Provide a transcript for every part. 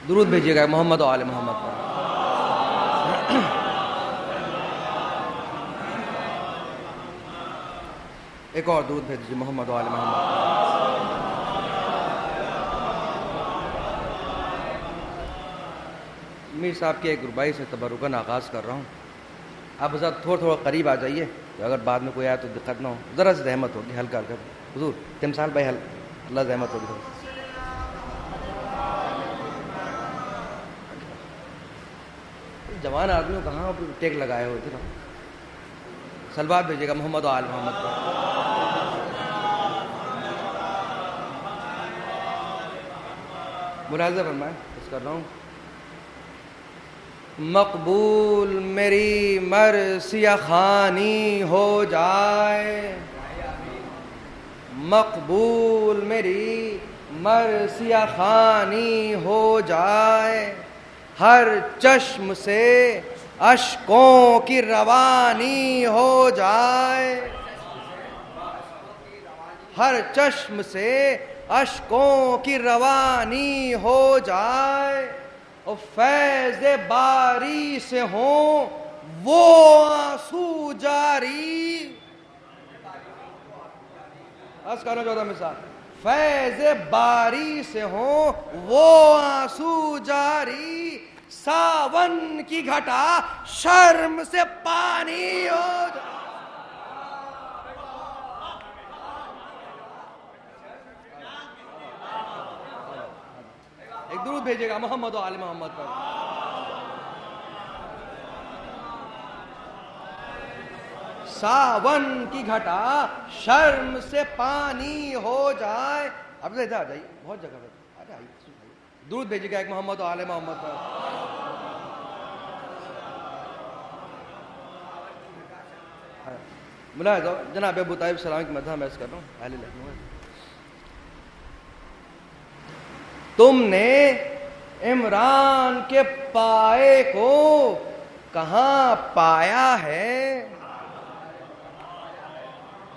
दुरूद भेजिएगा मोहम्मद और आले मोहम्मद पर। एक और दुरूद भेज दीजिए मोहम्मद और आले मोहम्मद पर। मीर साहब की एक रुबाई से तबरुकन आगाज़ कर रहा हूँ। आप ज़रा थोड़ा थोड़ा करीब आ जाइए, तो अगर बाद में कोई आया तो दिक्कत ना हो। ज़रा सी रहमत होगी, हल्का हल्का। हुजूर तिमसाल भाई, अल्लाह रहमत होगी। जवान आदमी कहाँ टेक लगाए हुए थे ना। सलवात भेजिएगा मोहम्मद और आल मोहम्मद पर। मुलाज़ा फरमाए, बस कर रहा हूँ। मकबूल मेरी मरसिया खानी हो जाए, मकबूल मेरी मरसिया खानी हो जाए, हर चश्म से अश्कों की रवानी हो जाए, हर चश्म से अश्कों की रवानी हो जाए, और फैज़ बारी से हो वो आंसू जारी। अर्ज़ करना चाहता मिसाल, फैज़ बारी से हो वो आंसू जारी, सावन की घटा शर्म से पानी हो जाए। एक दुरूद भेजिएगा मोहम्मद और आले मोहम्मद पर। सावन की घटा शर्म से पानी हो जाए। अब इधर आ जाइए, बहुत जगह है, अरे आइए। दुरूद भेजिएगा एक मोहम्मद और आले मोहम्मद पर। मुलाज़ जनाब अबू तालिब सलाम की मदह मैं कर रहा हूँ। अहले लखनऊ तुमने इमरान के पाए को कहाँ पाया है।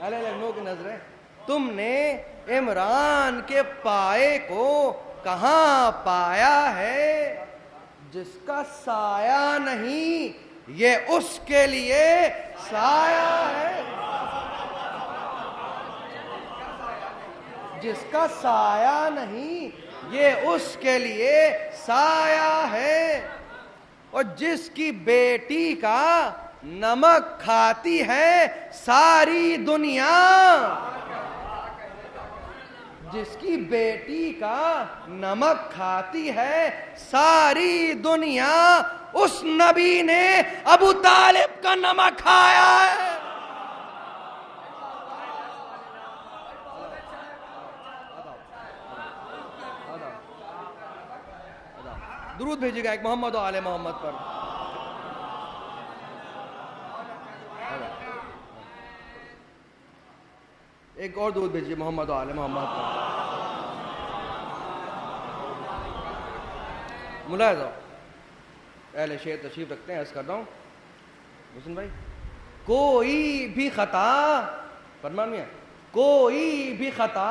अले लखनऊ की नजरें, तुमने इमरान के पाए को कहाँ पाया है, जिसका साया नहीं ये उसके लिए साया है, जिसका साया नहीं ये उसके लिए साया है, और जिसकी बेटी का नमक खाती है सारी दुनिया, जिसकी बेटी का नमक खाती है सारी दुनिया, उस नबी ने अबू तालिब का नमक खाया है। दुरूद भेजिएगा एक मोहम्मद और आले मोहम्मद पर। एक और दुरूद भेजिए मोहम्मद और आले मोहम्मद पर। मुलाज़ अहले शेर तशरीफ रखते हैं, अर्ज़ कर रहा हूँ हुसैन भाई, कोई भी खता फरमान में, कोई भी खता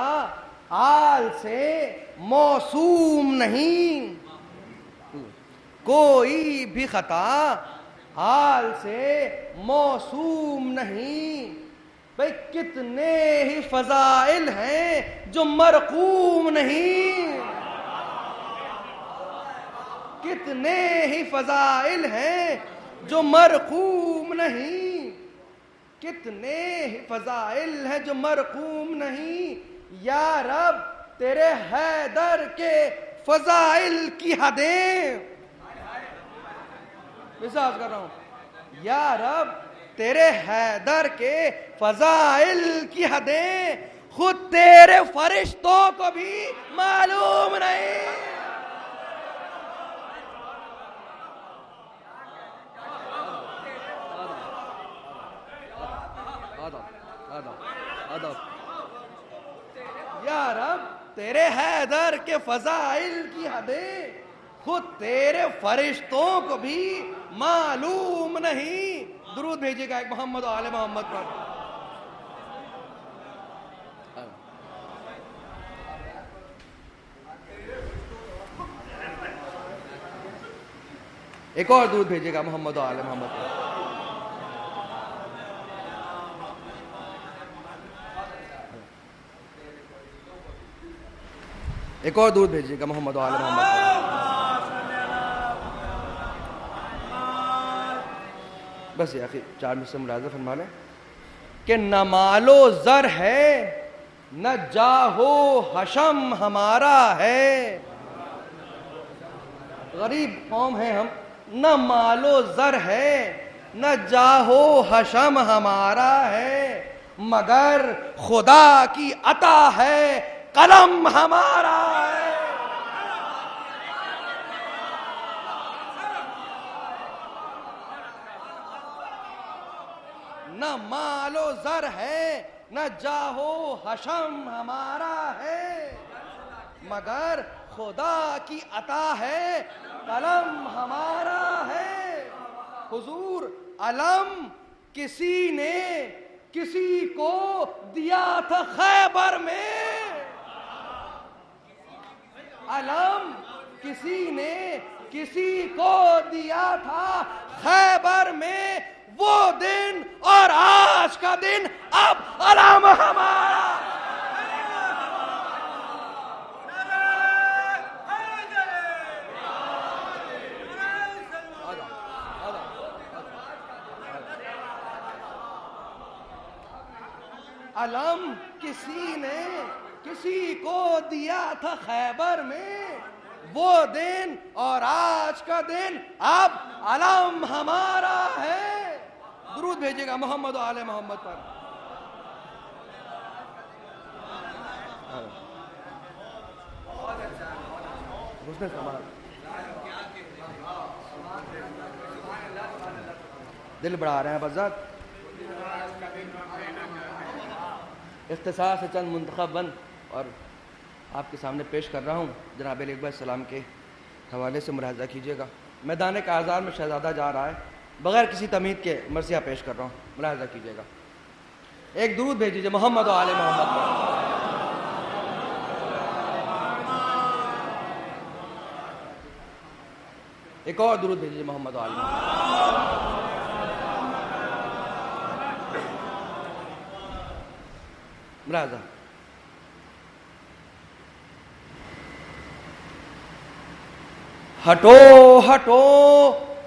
आल से मौसूम नहीं, कोई भी खता हाल से मौसूम नहीं। भाई कितने ही फजाइल हैं जो मरकूम नहीं, कितने ही फजाइल हैं जो मरकूम नहीं, कितने ही फजाइल हैं जो मरकूम नहीं। या रब तेरे हैदर के फजाइल की हदें, विश्वास कर रहा हूं, या रब तेरे हैदर के फजाइल की हदें खुद तेरे फरिश्तों को भी मालूम नहीं। या रब तेरे हैदर के फजाइल की हदें खुद तेरे फरिश्तों को भी मालूम नहीं। दुरूद भेजिएगा एक मोहम्मद और आले मोहम्मद पर। एक और दूध भेजिएगा मोहम्मद और आले मोहम्मद पर। एक और दूध भेजिएगा मोहम्मद और आले मोहम्मद पर। बस या 4 मिनट से मुलाज़ा फरमा लें कि न मालो ज़र है न जाहो हशम हमारा है। गरीब कौम है हम, न मालो ज़र है न जाहो हशम हमारा है, मगर खुदा की अता है कलम हमारा है। न मालो ज़र है न जाहो हशम हमारा है, मगर खुदा की अता है कलम हमारा है। हुजूर अलम किसी ने किसी को दिया था खैबर में, अलम किसी ने किसी को दिया था खैबर में, वो दिन और आज का दिन अब अलम हमारा। अलम किसी ने किसी को दिया था खैबर में, वो दिन और आज का दिन अब अलम हमारा है। दुरूद भेजिएगा मोहम्मद और आले मोहम्मद पर। दिल बढ़ा रहे हैं बज़ात। इख्तिसार से चंद मुंतखब बंद और आपके सामने पेश कर रहा हूँ। जनाब अली सलाम के हवाले से मुलाहज़ा कीजिएगा। मैदान का आज़ार में शहज़ादा जा रहा है, बग़ैर किसी तमीद के मरसिया पेश कर रहा हूँ, मुलाहज़ा कीजिएगा। एक दुरूद भेज दीजिए मोहम्मद और आले मोहम्मद पर। एक और दुरूद भेज दीजिए मोहम्मद और आले मोहम्मद। मुलाहज़ा। हटो हटो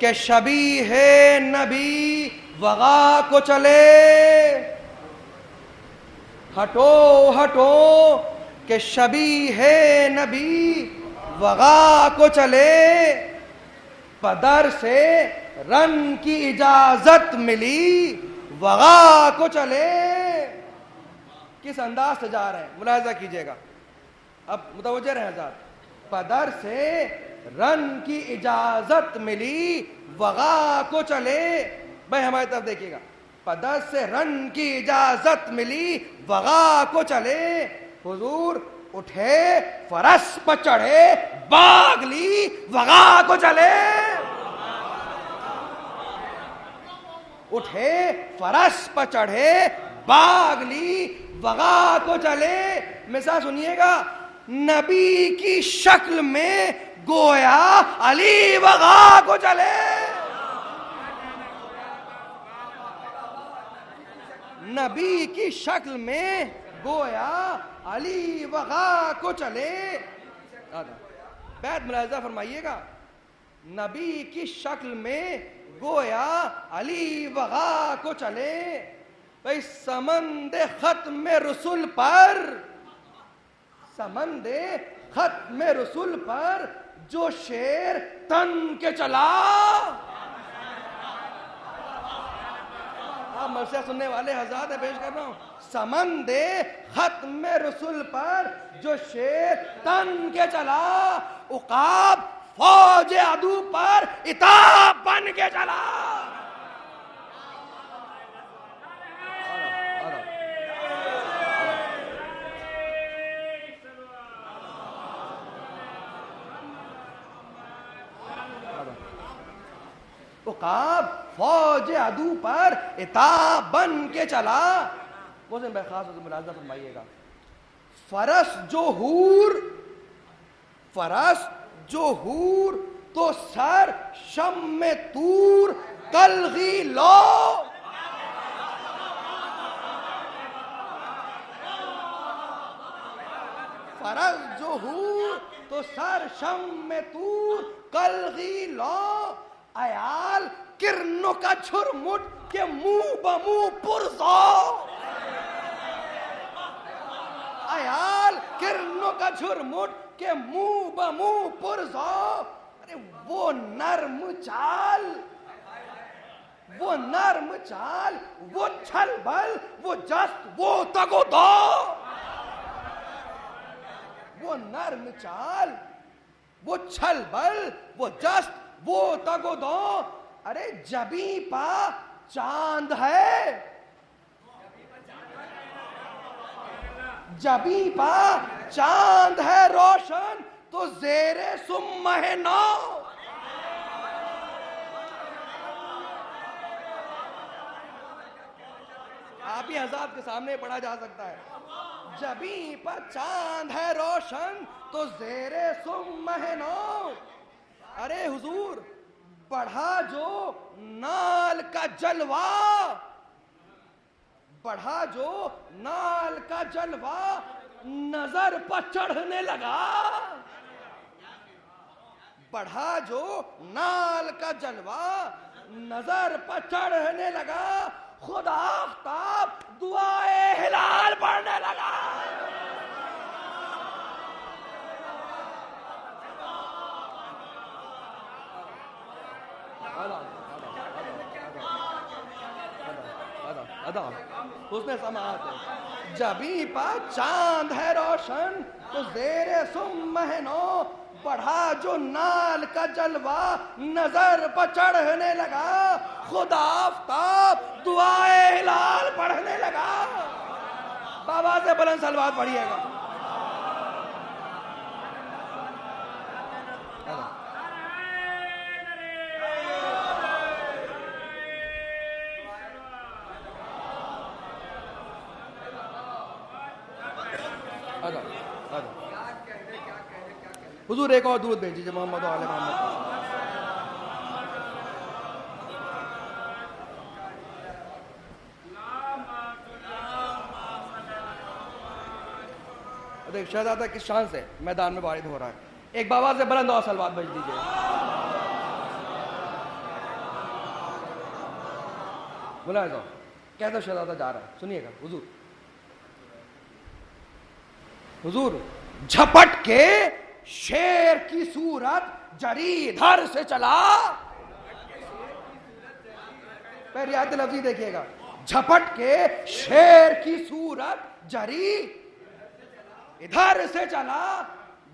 के शबी है नबी वगा को चले, हटो हटो के शबी है नबी वगा को चले, पदर से रन की इजाजत मिली वगा को चले। किस अंदाज से जा रहे हैं मुलाहज़ा कीजिएगा। अब मुतवज्जे रहें हज़रात। पदर से रन की इजाजत मिली वगा को चले। भाई हमारी तरफ देखिएगा। पदर से रन की इजाजत मिली वगा को चले। हुजूर उठे फरस पर चढ़े बागली वगा को चले। उठे फरस पर चढ़े बागली वगा को चले। मिसाल सुनिएगा। नबी की शक्ल में गोया अली वगा को चले। नबी की शक्ल में गोया अली वगा को चले। बैत मुलाहिजा फरमाइएगा। नबी की शक्ल में गोया अली वगा को चले। भाई समंदे खत्म रसूल पर, समंदे खत्म रसूल पर जो शेर तन के चला। आप मरसिया सुनने वाले हज़रात पेश कर रहा हूं। समंदे खत्म रसूल पर जो शेर तन के चला, उकाब फौज अदू पर इताब बन के चला। उकाब फौज अदू पर इताब बन के चला। मोहसिन भाई खास मुलाज़ा फरमाइएगा। फरस जो हूर तो सर शम में तूर कलगी लो। फरज जो हूर तो सर शम में तूर कलगी लो। अयाल किरणों का झुरमुट के मुंह बमुंह पुरजो। अयाल किरणों का झुरमुट के मुंह बमुंह पुरजो। अरे वो नर्म चाल, वो नर्म चाल, वो छल बल, वो जस्त, वो तगो दो। वो नर्म चाल, वो छल बल, वो जस्त, वो तगो दो। अरे जबी पा चांद है, जबी पा चांद है रोशन तो जेरे सुमहनो। आप ही हज़ात के सामने पढ़ा जा सकता है। जबी पर चांद है रोशन तो जेरे सुमहनो। अरे हुजूर बढ़ा जो नाल का जलवा, बढ़ा जो नाल का जलवा नजर पर चढ़ने लगा। बढ़ा जो नाल का जलवा नजर पर चढ़ने लगा। खुदा आफ्ताब दुआए हिलाल पढ़ने लगा। उसने समात है। जबी पर चांद है रोशन तो जेरे सुमहनो। बढ़ा जो नाल का जलवा नजर पर चढ़ने लगा। खुदा आफ्ताब दुआए हिलाल पढ़ने लगा। बाबा से बुलंद सलवात पढ़िएगा। हुजूर एक और दूध भेजिए मोहम्मद आले मोहम्मद। देख शहजादा किस शान से मैदान में वारिद हो रहा है। एक बाबा से बुलंद और सलवात भेज दीजिए। बुलाए जाओ। कैसा शहजादा जा रहा है सुनिएगा। हुजूर हुजूर झपट के शेर की सूरत जरी इधर से चला। पहली आयत लफ्जी देखिएगा। झपट के शेर की सूरत जरी इधर से चला।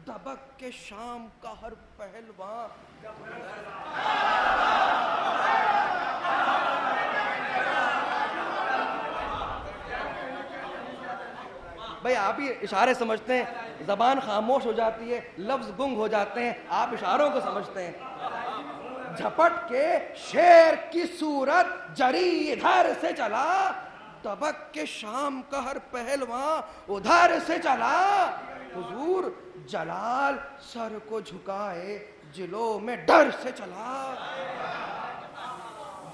दबक के शाम का हर पहलवान। भाई आप ही इशारे समझते हैं, जबान खामोश हो जाती है, लफ्ज गुंग हो जाते हैं, आप इशारों को समझते हैं। झपट के शेर की सूरत जरी इधर से चला। तबक के शाम का हर पहलवान उधर से चला। हुजूर जलाल सर को झुकाए जिलों में डर से चला।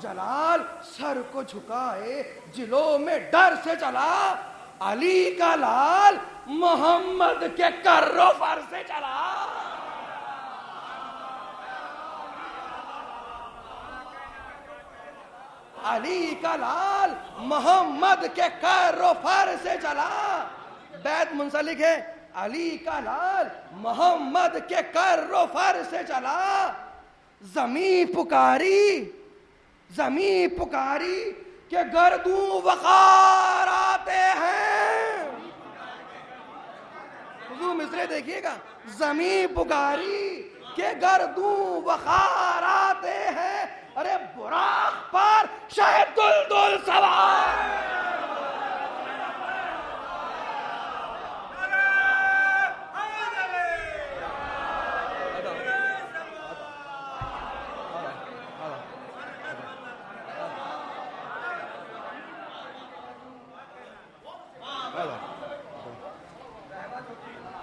जलाल सर को झुकाए जिलों में डर से चला। अली का लाल मोहम्मद के कर्रो फर से चला। अली का लाल मोहम्मद के कर्रो फर से चला। बैत मुंसलिक है। अली का लाल मोहम्मद के कर्रो फर से चला। जमी पुकारी, जमी पुकारी के गर्दू वकार आते हैं। हुजूर मिसरे देखिएगा। जमी पुकारी के गर्दू वकार आते हैं। अरे बुराक पर शहद दुल सवार।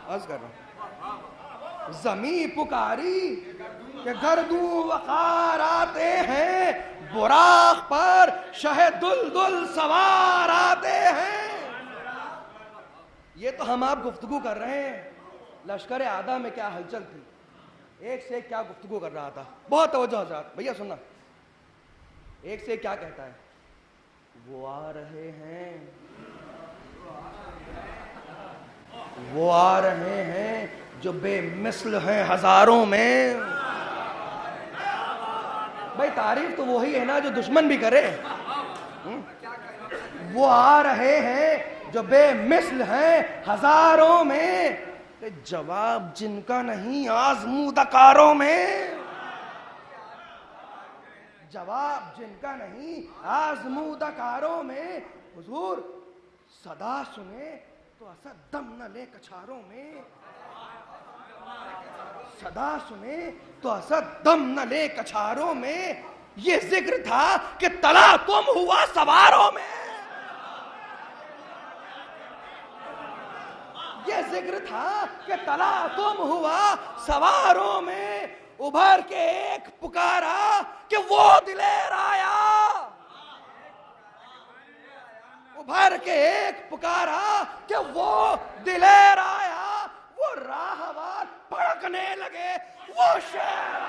अर्ज कर रहा हूं। जमी पुकारी कि गर्दू वकार आते हैं, बुराक पर शहदुल सवार आते हैं। ये तो हम आप गुफ्तगू कर रहे हैं, लश्कर आदा में क्या हलचल थी, एक से एक क्या गुफ्तगू कर रहा था। बहुत तवज्जो हज़रात, भैया सुनना, एक से एक क्या कहता है, वो आ रहे हैं, वो आ रहे हैं जो बेमिसल हैं हजारों में। भाई तारीफ तो वही है ना जो दुश्मन भी करे। वो आ रहे हैं जो बेमिसल हैं हजारों में, जवाब जिनका नहीं आजमूदकारों में, जवाब जिनका नहीं आजमूदकारों में। हुजूर सदा सुने तो असद दम न ले कछारों में, सदा सुने तो असद दम न ले कछारों में। ये जिक्र था कि तला तुम हुआ सवारों में, ये जिक्र था कि तला तुम हुआ सवारों में। उभर के एक पुकारा कि वो दिलेर आया, उभर के एक पुकारा कि वो दिलेर आया। वो राहवार भड़कने लगे, वो शेर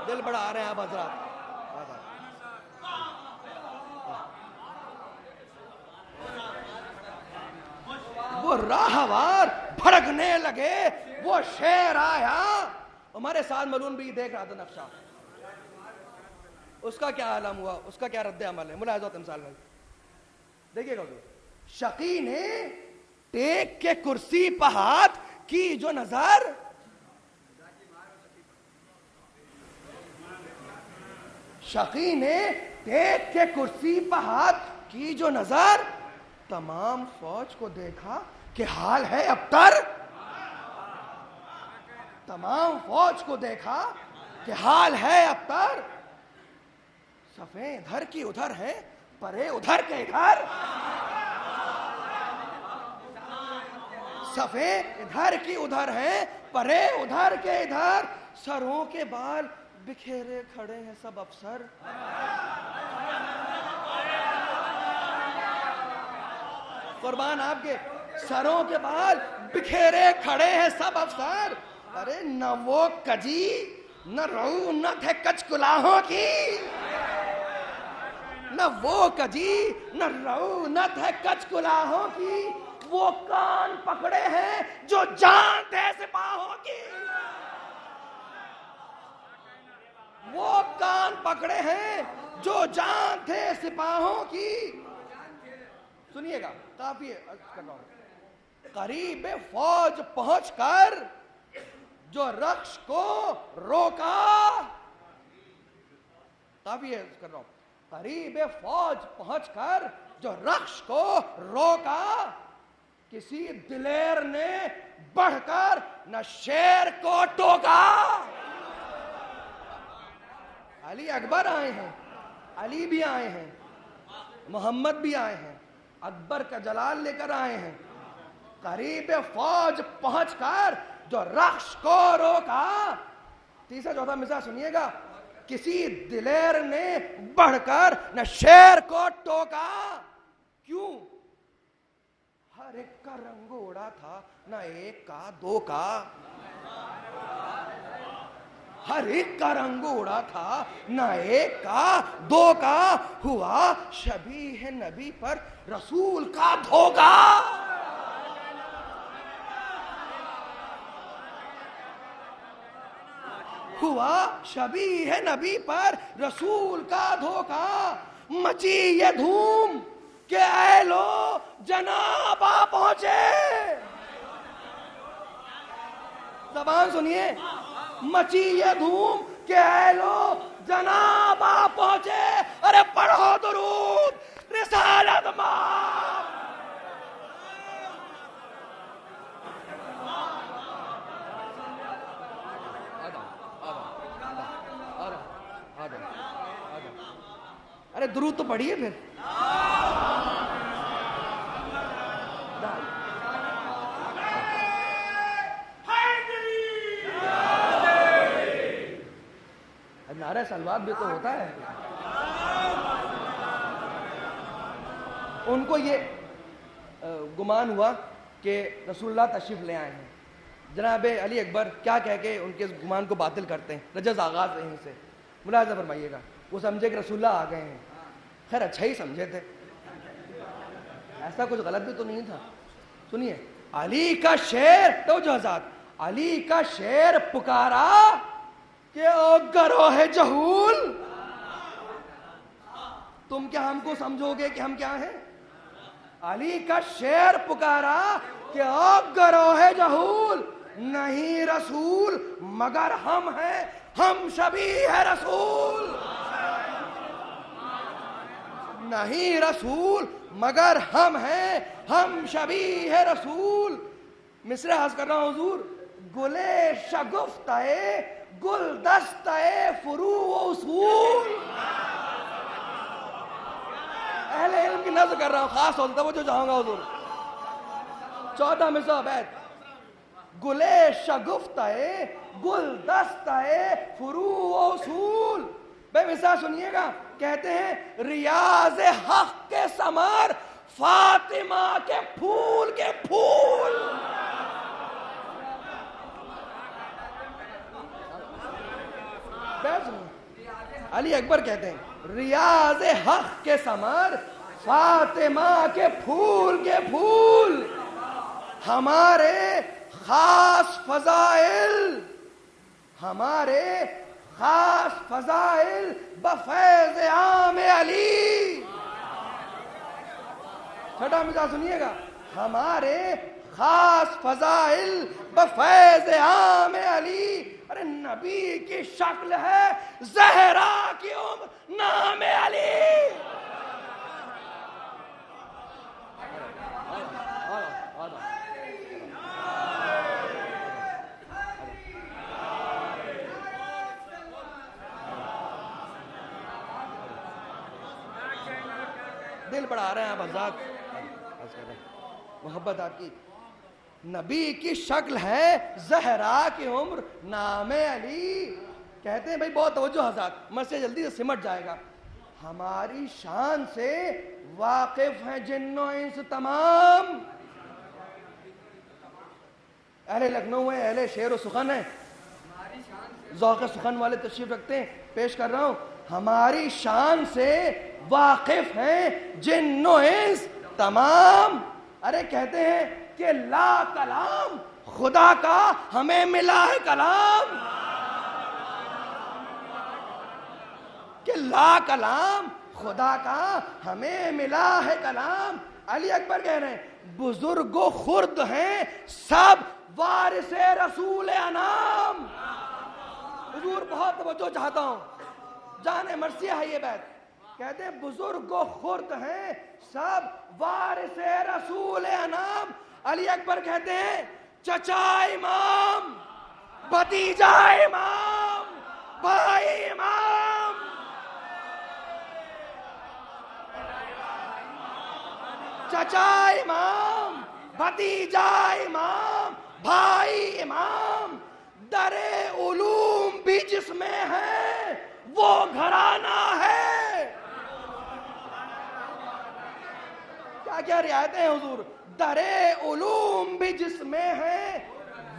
दिल बड़ा आ रहे हैं आप हजरात। वो राहवार भड़कने लगे, वो शेर आया। हमारे साथ मलून भी देख रहा था नक्शा, उसका क्या आलम हुआ, उसका क्या रद्द अमल है, मुलाहिज़ा तमसाल भाई देखिएगा। शकी ने टेक के कुर्सी पर हाथ की जो नजर, शकी ने टेक के कुर्सी पर हाथ की जो नजर, तमाम फौज को देखा कि हाल है अबतर। तमाम फौज को देखा कि हाल है अबतर। सफे इधर की उधर है, परे उधर के इधर। सफे इधर की उधर है, परे उधर के इधर। सरों के बाल बिखेरे खड़े हैं सब अफसर। कुर्बान आपके, सरों के बाल बिखेरे खड़े हैं सब अफसर। अरे न वो कजी न रऊनत है कचकुलाहों की, न वो कजी न रऊनत है कचकुलाहों की। वो कान पकड़े हैं जो जानते हैं सिपाहों की, वो कान पकड़े हैं जो जान थे सिपाहों की। सुनिएगा, काफी कर रहा हूं। करीब फौज पहुंचकर जो रक्श को रोका, काफी कर रहा हूं। करीब फौज पहुंचकर जो रक्श को रोका, किसी दिलेर ने बढ़कर न शेर को टोका। अली अकबर आए हैं, अली भी आए हैं, मोहम्मद भी आए हैं, अकबर का जलाल लेकर आए हैं। करीब फौज पहुंचकर जो रक्श को रोका, तीसरा चौथा मिसरा सुनिएगा। किसी दिलेर ने बढ़कर न शेर को टोका। क्यों? हर एक का रंग उड़ा था, न एक का दो का। हर एक का रंग उड़ा था, न एक का दो का। हुआ शबीह नबी पर रसूल का धोखा। हुआ शबीह नबी पर रसूल का धोखा। मची ये धूम के ऐ लो जनाब आ पहुंचे। ज़बान सुनिए, मची ये धूम के ऐ लो जनाब आ पहुंचे। अरे पढ़ो दुरूद रिसालत माँ। अरे दुरूद तो पढ़िए फिर। नारा सलवात भी तो होता है। उनको ये गुमान हुआ कि रसूलुल्लाह तशरीफ ले आए हैं। जनाब अली अकबर क्या कह के उनके गुमान को बातिल करते हैं। रजज़ आगाज यहीं से मुलाज़ा फरमाइएगा। वो समझे कि रसूलुल्लाह आ गए हैं। खैर अच्छा ही समझे थे, ऐसा कुछ गलत भी तो नहीं था। सुनिए, अली का शेर तो जो हज़ात, अली का शेर पुकारा कि ओ गरोह जहूल, तुम क्या हमको समझोगे कि हम क्या हैं? अली का शेर पुकारा कि ओ गरोह जहूल, नहीं रसूल मगर हम हैं, हम शबी है रसूल। नहीं रसूल मगर हम हैं, हम शबी है रसूल। मिसरे हज कर रहा हूं हुजूर। गुले शगुफ्ताए गुलदस्ताए फुरू व उसूल। अहले इल्म की नज़र कर रहा हूं, खास होता वो जो चाहूंगा हुजूर। 14 मिसरा बैत। गुले शगुफ्ताए गुलदस्ताए फुरू व उसूल। बेमिसाल सुनिएगा, कहते हैं रियाज हक के समर, फातिमा के फूल के फूल। अली अकबर कहते हैं रियाज हक के समर, फातिमा के फूल, हमारे खास फजाइल, हमारे खास फजाइल बफैज़ आम अली। छठा मिसाल सुनिएगा, हमारे खास फजाइल बफैज़ आम अली। अरे नबी की शक्ल है ज़हरा की उम्र नाम अली। दिल बढ़ा रहे हैं आप हज़रात, मोहब्बत आपकी। नबी की शक्ल है ज़हरा की उम्र नामे अली। कहते हैं भाई बहुत तवज्जो हज़रात, मसले जल्दी से सिमट जाएगा। हमारी शान से वाकिफ हैं जिन्नो इंस तमाम। अहले लखनऊ है, अहले शेर व सुखन है, ज़ौक़ सुखन वाले तशरीफ रखते हैं। पेश कर रहा हूं, हमारी शान से वाकिफ हैं जिन्नो इंस तमाम। अरे कहते हैं कि ला कलाम खुदा का हमें मिला है कलाम, कि ला कलाम खुदा का हमें मिला है कलाम। अली अकबर कह रहे हैं बुजुर्गो खुर्द हैं सब वारिसे रसूल अनाम। हुजूर बहुत तवज्जो चाहता हूं, जाने मर्सिया है ये बात। कहते हैं बुजुर्गो खुर्द हैं सब वारिसे रसूल अनाम। अली अकबर कहते हैं चचा इमाम, भतीजा इमाम, भाई इमाम। चचा इमाम, भतीजा इमाम, भाई इमाम। दरे उलूम भी जिसमें है वो घराना है। क्या क्या रियायतें हैं हुजूर। दरे उलूम भी जिसमें है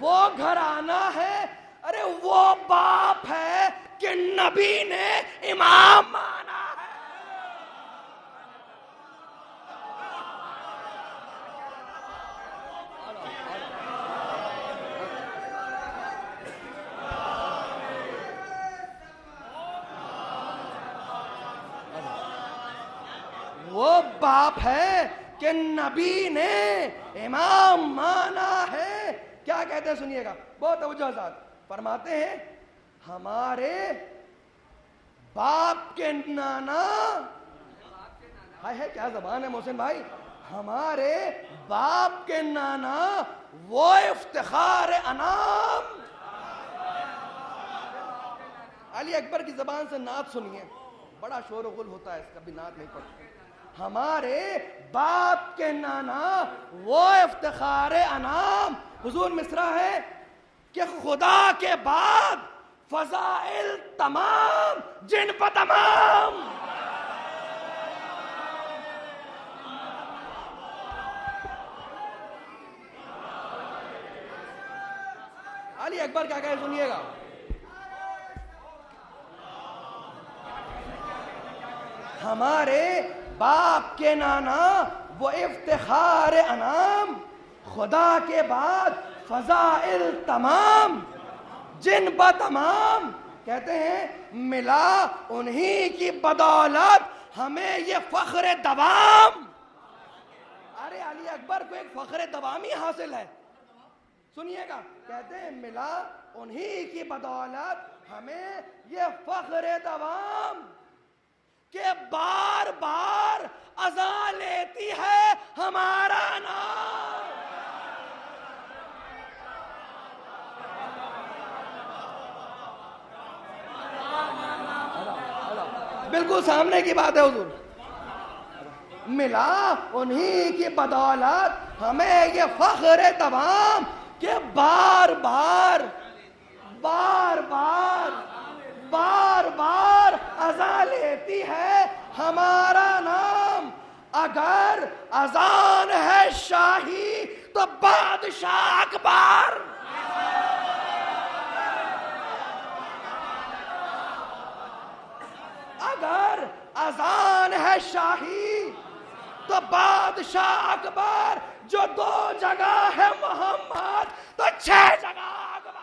वो घराना है। अरे वो बाप है कि नबी ने इमाम माना है। वो बाप है कि नबी ने इमाम माना है। क्या कहते हैं सुनिएगा, बहुत तवज्जो साथ फरमाते हैं हमारे बाप के नाना, हाय है क्या जबान है मोहसिन भाई, हमारे बाप के नाना वो इफ्तिखार अनाम। अली अकबर की जबान से नात सुनिए, बड़ा शोर गुल होता है इसका, भी नात नहीं पढ़ते। हमारे बाप के नाना वो इफ्तिखार अनाम। हुजूर मिसरा है कि खुदा के बाद फजाइल तमाम जिन पर तमाम। अली अकबर क्या कहे सुनिएगा। हमारे बाप के नाना वो इफ्तिखार अनाम, खुदा के बाद फजाइल तमाम जिन ब तमाम। कहते हैं मिला उन्हीं की बदौलत हमें ये फख्र दवाम। अरे अली अकबर को एक फख्र दवाम ही हासिल है, सुनिएगा। कहते हैं मिला उन्हीं की बदौलत हमें ये फख्र दवाम के बार बार अज़ा लेती है हमारा नाम। बिल्कुल सामने की बात है हुजूर। मिला उन्हीं की बदौलत हमें ये फख्र तमाम के बार बार बार बार बार बार अज़ा लेती है हमारा नाम। अगर अजान है शाही तो बादशाह अकबर। अगर अजान है शाही तो बादशाह अकबर। जो 2 जगह है मोहम्मद तो 6 जगह अकबर।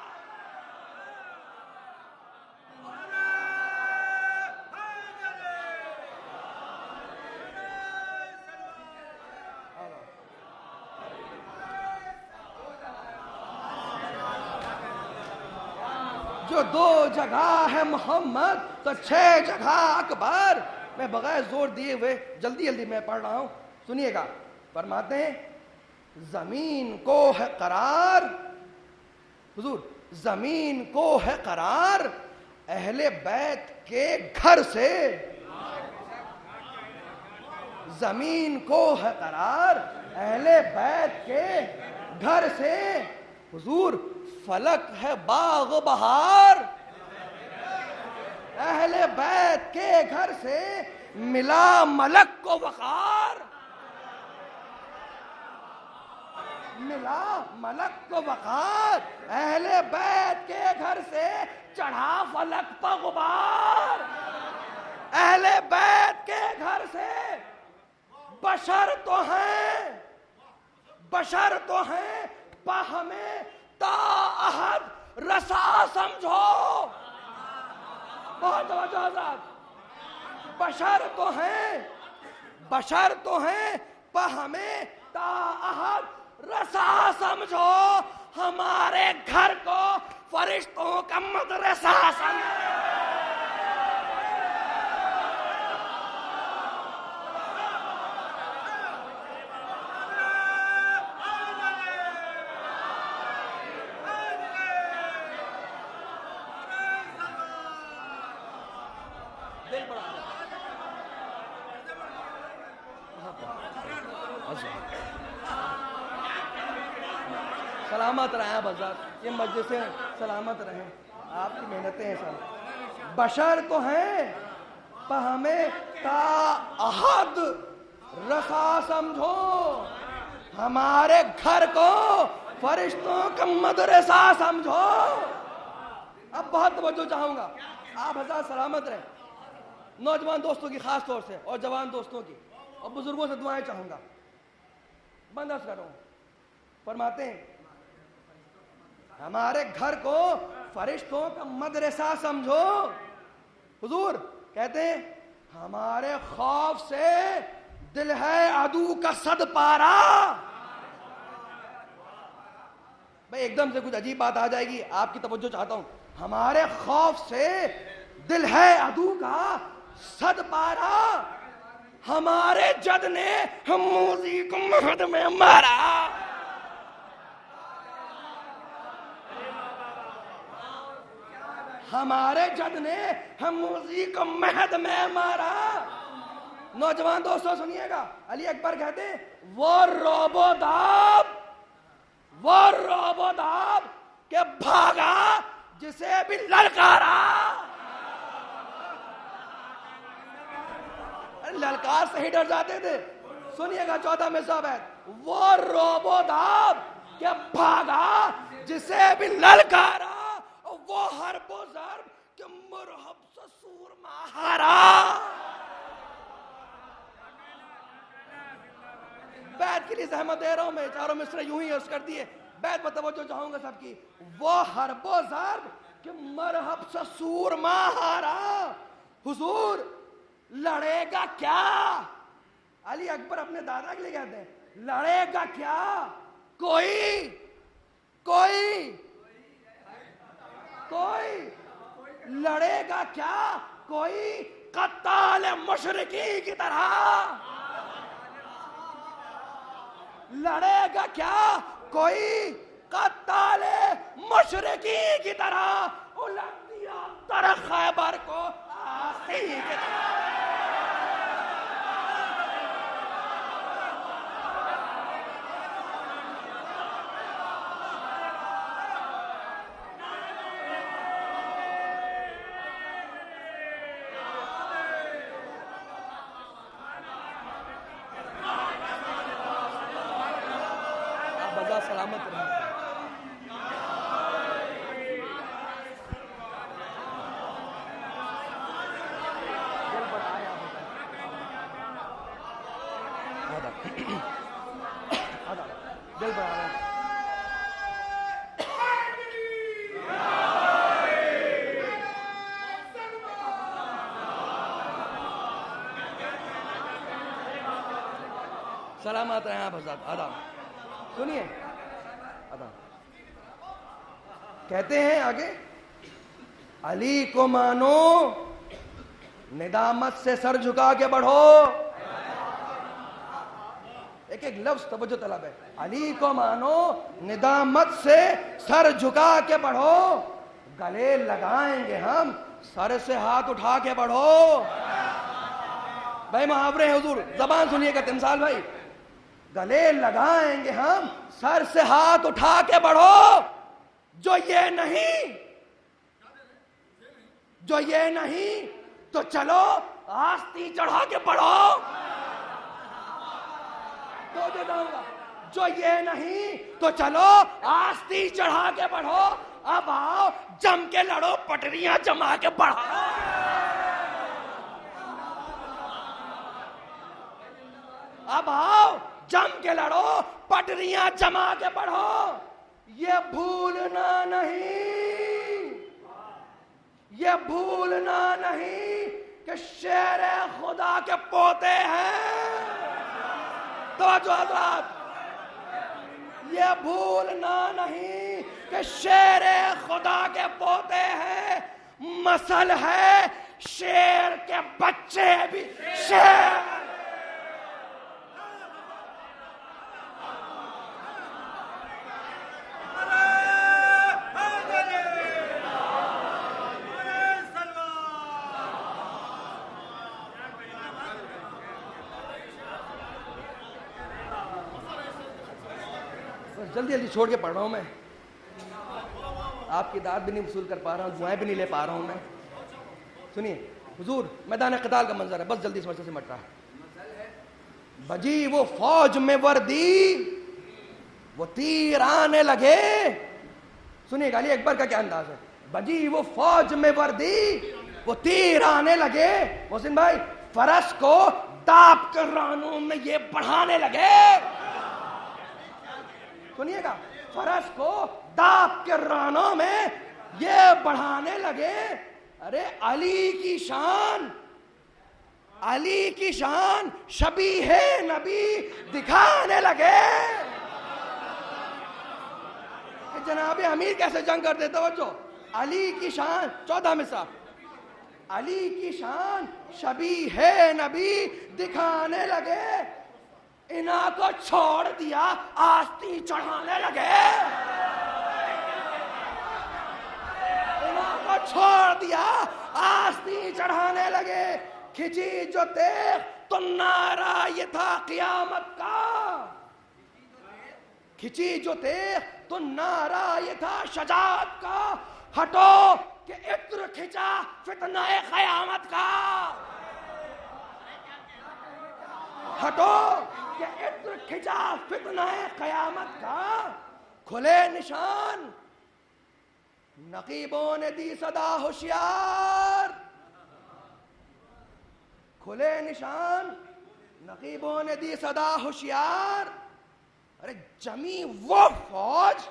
जो 2 जगह है मोहम्मद तो 6 जगह अकबर। मैं बगैर जोर दिए हुए जल्दी जल्दी मैं पढ़ रहा हूं, सुनिएगा। फरमाते हैं जमीन को है करार, हुजूर जमीन को है करार अहले बैत के घर से। जमीन को है करार अहले बैत के घर से। हुजूर फलक है बाग बहार अहले बैत के घर से। मिला मलक को वकार, मिला मलक को वकार अहले बैत के घर से। चढ़ा फलक पर गुबार अहले बैत के घर से। बशर तो हैं, बशर तो हैं पा हमें ताअहद रसा समझो। बहुत तवज्जो हज़रात। बशर तो हैं, बशर तो हैं पा हमें ताअहद रसा समझो। हमारे घर को फरिश्तों का मदरसा समझो। सलामत रहें बाजार, ये मजलिसें सलामत रहें, आपकी मेहनतें हैं सब। बशर तो हैं पर हमें ताअहद रसा समझो। हमारे घर को फरिश्तों का मदरसा समझो। अब बहुत तवज्जो चाहूंगा, आप हजार सलामत रहें। नौजवान दोस्तों की खास तौर से और जवान दोस्तों की और बुजुर्गों से दुआएं चाहूंगा। बंदश कर रहा हूं। फरमाते हैं हमारे घर को फरिश्तों का मदरसा समझो। हुजूर कहते हैं हमारे खौफ से दिल है अदू का सद पारा। भाई एकदम से कुछ अजीब बात आ जाएगी, आपकी तवज्जो चाहता हूं। हमारे खौफ से दिल है अदू का सद पारा। हमारे जद ने हम मूजी को महद में मारा। हमारे जद ने हम उसी को महद में मारा। नौजवान दोस्तों सुनिएगा, अली अकबर कहते वो रोबोदाब के भागा जिसे भी ललकारा। ललकार से ही डर जाते थे। सुनिएगा 14 में सब है, वो रोबोदाब के भागा जिसे भी ललकारा, वो हर बुज़र्ग के मुरहब से सूरमा हारा। बैत के लिए सहमत दे रहा हूं मैं, चारों मिस्र यूं ही अर्ज कर दिए। बैत पर तवज्जो चाहूंगा सबकी। वो हर बुज़र्ग के मरहब से सूरमा हारा। हुजूर लड़ेगा क्या? अली अकबर अपने दादा के लिए कहते हैं, लड़ेगा क्या? कोई लड़ेगा क्या? कोई कत्ताल मुशरिकी की तरह लड़ेगा क्या? कोई कत्ताल मुशरिकी की तरह उलट दिया तर खैबर को आसी की तरह। सलामत रहे। दिल बढ़ा रहे। सलामत रहे आप हज़रत। आदाब सुनिए, कहते हैं आगे, अली को मानो निदामत से सर झुका के बढ़ो। एक एक लफ्ज तवज्जो तलब है। अली को मानो निदामत से सर झुका के बढ़ो, गले लगाएंगे हम सर से हाथ उठा के बढ़ो। भाई मुहावरे हैं हुजूर, जबान सुनिएगा तिमसाल भाई। गले लगाएंगे हम सर से हाथ उठा के बढ़ो। जो ये नहीं तो चलो आस्ती चढ़ा के बढ़ो। तो जो ये नहीं तो चलो आस्ती चढ़ा के बढ़ो। अब आओ जम के लड़ो, पटरियां जमा के बढ़ाओ। अब आओ जम के लड़ो, पटरियां जमा के बढ़ो। ये भूलना नहीं कि शेर खुदा के पोते हैं। तो जो हज़रात, ये भूलना नहीं कि शेर खुदा के पोते हैं। मसल है शेर के बच्चे भी शेर। जल्दी जल्दी छोड़ के पढ़ रहा हूं मैं, आपकी दाद भी नहीं वसूल कर पा रहा हूं, दुआएं भी नहीं ले पा रहा हूं मैं। सुनिए हुजूर, मैदान क़िताल का मंजर है, बस जल्दी समझ से मट रहा है। बजी वो फौज में वर्दी, वो तीर आने लगे। सुनिए अली अकबर का क्या अंदाज है। बजी वो फौज में वर्दी, वो तीर आने लगे। मोहसिन भाई, फरस को दाप कर रानों में ये बढ़ाने लगे। सुनिएगा, फरस को दाप के रानों में ये बढ़ाने लगे। अरे अली की शान शबीह नबी दिखाने लगे। जनाबे अमीर कैसे जंग कर देते हो। जो अली की शान 14 में साहब, अली की शान शबीह नबी दिखाने लगे। इन्हा को छोड़ दिया, आस्ती चढ़ाने लगे। इन्हा को छोड़ दिया, आस्ती चढ़ाने लगे। खिंची जो तेग तो नारा ये था क़यामत का, खिंची जो तेग तो नारा ये था शजाअत का। हटो कि इत्र खिंचा फितनाए क़यामत का, हटो कि इत्र खिंचा फितनाए क़यामत का। खुले निशान नकीबों ने दी सदा होशियार, खुले निशान नकीबों ने दी सदा होशियार। अरे जमी वो फौज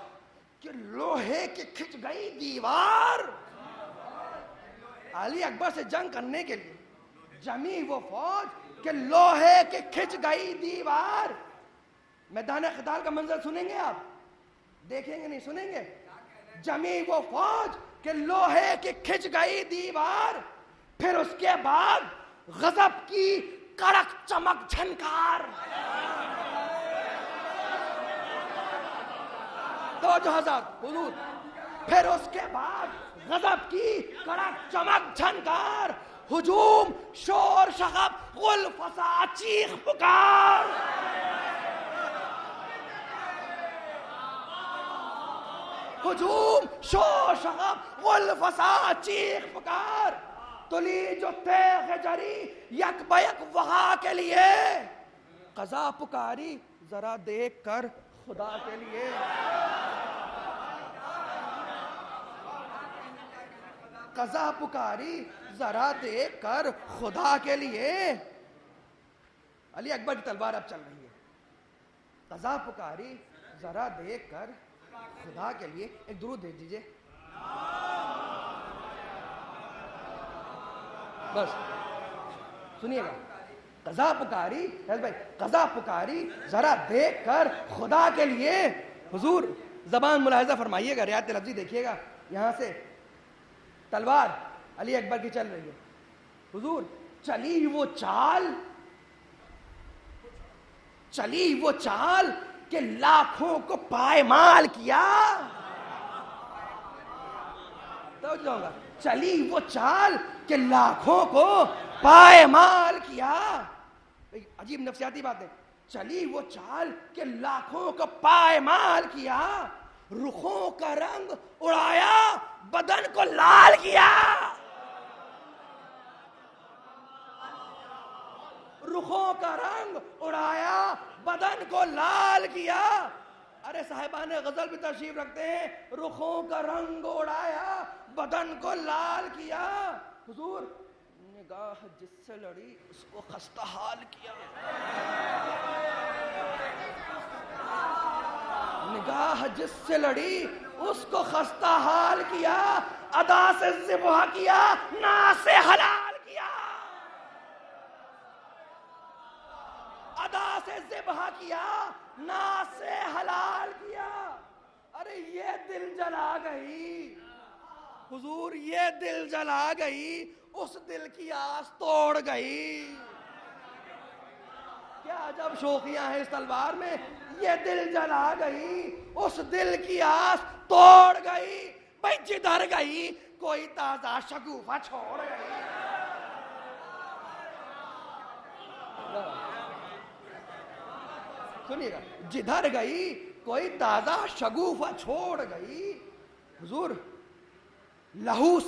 कि लोहे की खिंच गई दीवार। अली अकबर से जंग करने के लिए जमी वो फौज कि लोहे की खिंच गई दीवार। मैदान क़िताल का मंजर सुनेंगे आप, देखेंगे नहीं सुनेंगे। जमी वो फौज कि लोहे की खिंच गई दीवार, फिर उसके बाद गजब की कड़क चमक झनकार। तो जहाज़ात हुजूर, फिर उसके बाद गजब की कड़क चमक झनकार। हुजूम शोर शगब गुल फसा चीख पुकार। हुजूम शोर शगब गुल फसा चीख पुकार। तुली जो तेग जरी यक बयक वहा के लिए, कज़ा पुकारी जरा देख कर खुदा के लिए। कज़ा पुकारी जरा देख कर खुदा के लिए। अली अकबर की तलवार अब चल रही है। कज़ा पुकारी जरा देख कर खुदा के लिए। एक दुरूद दे दीजिए बस, सुनिएगा। कज़ा पुकारी भाई, कज़ा पुकारी जरा देख कर खुदा के लिए। हुजूर जबान मुलाहिजा फरमाइएगा, रियायत लफ्ज़ी देखिएगा। यहां से तलवार अली अकबर की चल रही है। हुजूर चली वो चाल, चली वो चाल कि लाखों को पायमाल किया। तो जाऊंगा, चली वो चाल कि लाखों को पायमाल किया। अजीब नफसियाती बात है। चली वो चाल कि लाखों को पायमाल किया, रुखों का रंग उड़ाया बदन को लाल किया। रुखों का रंग उड़ाया बदन को लाल किया। अरे साहिबान गजल भी तशरीफ रखते हैं, रुखों का रंग उड़ाया बदन को लाल किया। हुजूर निगाह जिससे लड़ी उसको खस्ता हाल किया। निगाह जिससे लड़ी उसको खस्ता हाल किया। अदा से ज़िबह किया, ना से हलाल किया। अदा से ज़िबह किया, ना से हलाल किया। अरे ये दिल जला गई हुजूर, ये दिल जला गई, उस दिल की आस तोड़ गई। क्या अजब शोखियां हैं इस तलवार में। ये दिल जला गई, उस दिल की आस तोड़ गई। भाई जिधर गई कोई ताजा शगुफा छोड़ गई। सुनिएगा, जिधर गई कोई ताजा शगुफा छोड़ गई। हुजूर लहू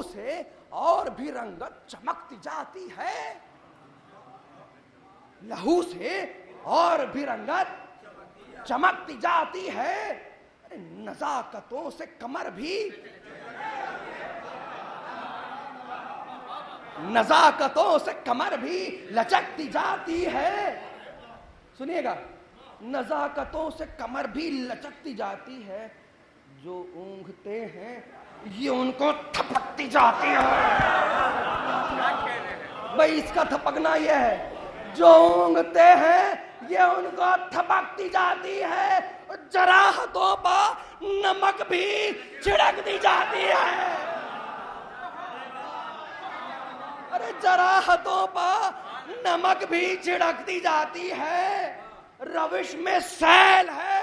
से और भी रंगत चमकती जाती है। लहू से और भी रंगत चमकती जाती है। अरे नजाकतों से कमर भी, नजाकतों से कमर भी लचकती जाती है। सुनिएगा, नजाकतों से कमर भी लचकती जाती है। जो ऊँघते हैं ये उनको थपकती जाती है। भाई इसका थपकना यह है, जो ऊँघते हैं ये उनको थपकती जाती है। जराहतों पर नमक भी छिड़क दी जाती है। अरे जराहतों पर नमक भी छिड़क दी जाती है। रविश में सैल है,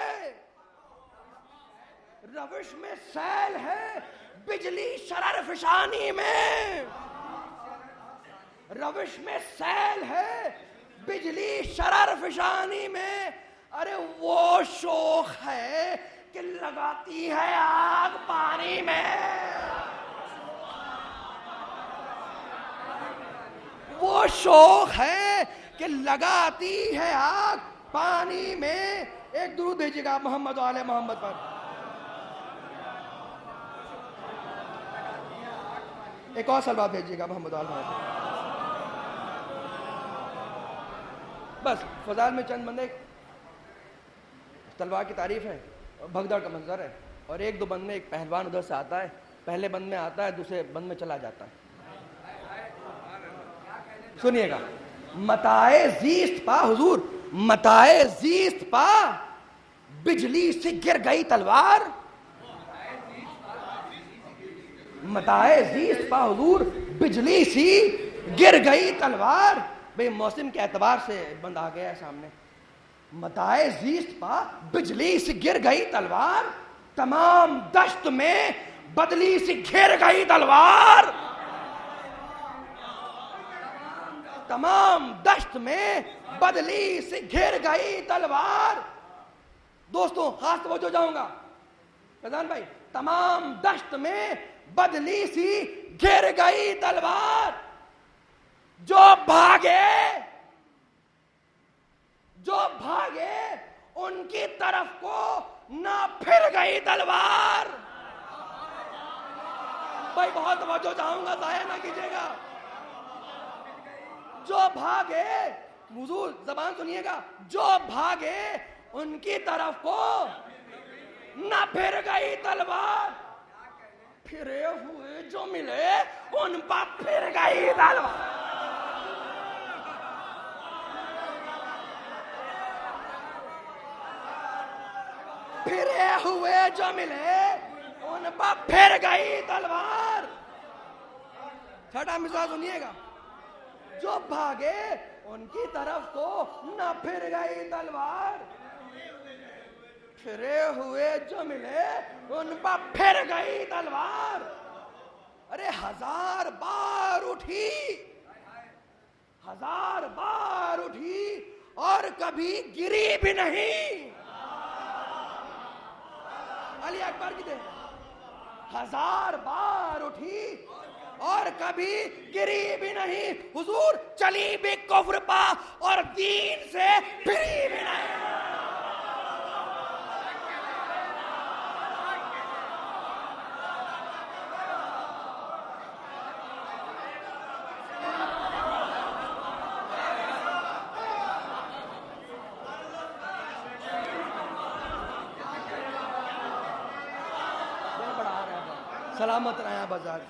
रविश में सैल है, बिजली शरर फिशानी में, रविश में सैल है बिजली शरर फिशानी में। अरे वो शोख है कि लगाती है आग पानी में, वो शोख है कि लगाती है आग पानी में। एक दुरूद भेजिएगा मोहम्मद वाले मोहम्मद पर। एक और सलवात भेजिएगा मोहम्मद वाले मोहम्मद पर। बस फजाल में चंद बंदे, तलवार की तारीफ है और भगदड़ का मंजर है, और एक दो बंद में एक पहलवान उधर से आता है, पहले बंद में आता है, दूसरे बंद में चला जाता है। सुनिएगा, मताए जीस्त पा हुजूर, मताए जीस्त पा बिजली से गिर गई तलवार, मताए जीस्त पा हुजूर बिजली सी गिर गई तलवार। भाई मौसम के एतबार से बंद आ गया है सामने। मताए जीस्त पा बिजली से गिर गई तलवार, तमाम दश्त में बदली से घिर गई तलवार, तमाम दश्त में बदली से घिर गई तलवार। दोस्तों खास तवज्जो जाऊंगा फैजान भाई, तमाम दश्त में बदली सी घिर गई तलवार। जो भागे, जो भागे उनकी तरफ को ना फिर गई तलवार। भाई बहुत तवज्जो चाहूंगा, जाया ना कीजिएगा। जो भागे, हुजूर जबान सुनिएगा, जो भागे उनकी तरफ को ना फिर गई तलवार, फिरे हुए जो मिले उन पर फिर गई तलवार। फिरे हुए जो मिले उन पर फिर गई तलवार। छठा मिसाल सुनिएगा, जो भागे उनकी तरफ को न फिर गई तलवार, फिरे हुए जो मिले उन पर फिर गई तलवार। अरे हजार बार उठी, हजार बार उठी और कभी गिरी भी नहीं। अली अकबर की दे, हजार बार उठी और कभी गिरी भी नहीं। हुजूर चली भी कुफ्र पा और दीन से फिरी भी नहीं। सलामत रहा बाजार।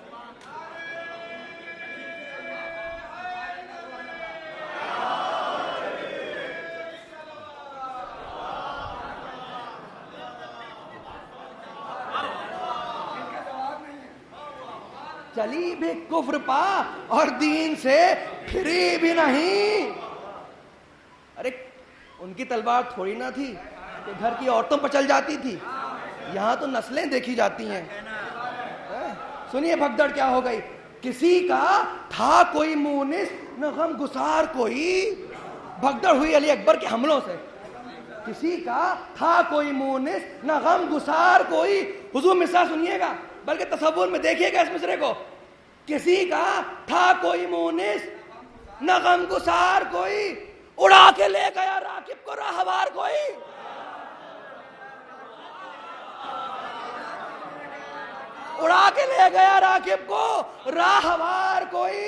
चली भी कुफ्र पा और दीन से फिरी भी नहीं। अरे उनकी तलवार थोड़ी ना थी कि घर की औरतों पर चल जाती थी, यहां तो नस्लें देखी जाती हैं। सुनिए भगदड़ क्या हो गई। किसी का था कोई मुनिस न गम गुसार कोई, भगदड़ हुई अली अकबर के हमलों से। किसी का था कोई मुनिस न गम गुसार कोई। हुजूर मिसरा सुनिएगा, बल्कि तसव्वुर में देखिएगा इस मिसरे को। किसी का था कोई मुनिस न गम गुसार कोई, उड़ा के ले गया राकिब को राहवार कोई। उड़ा के ले गया राकिब को राहवार कोई।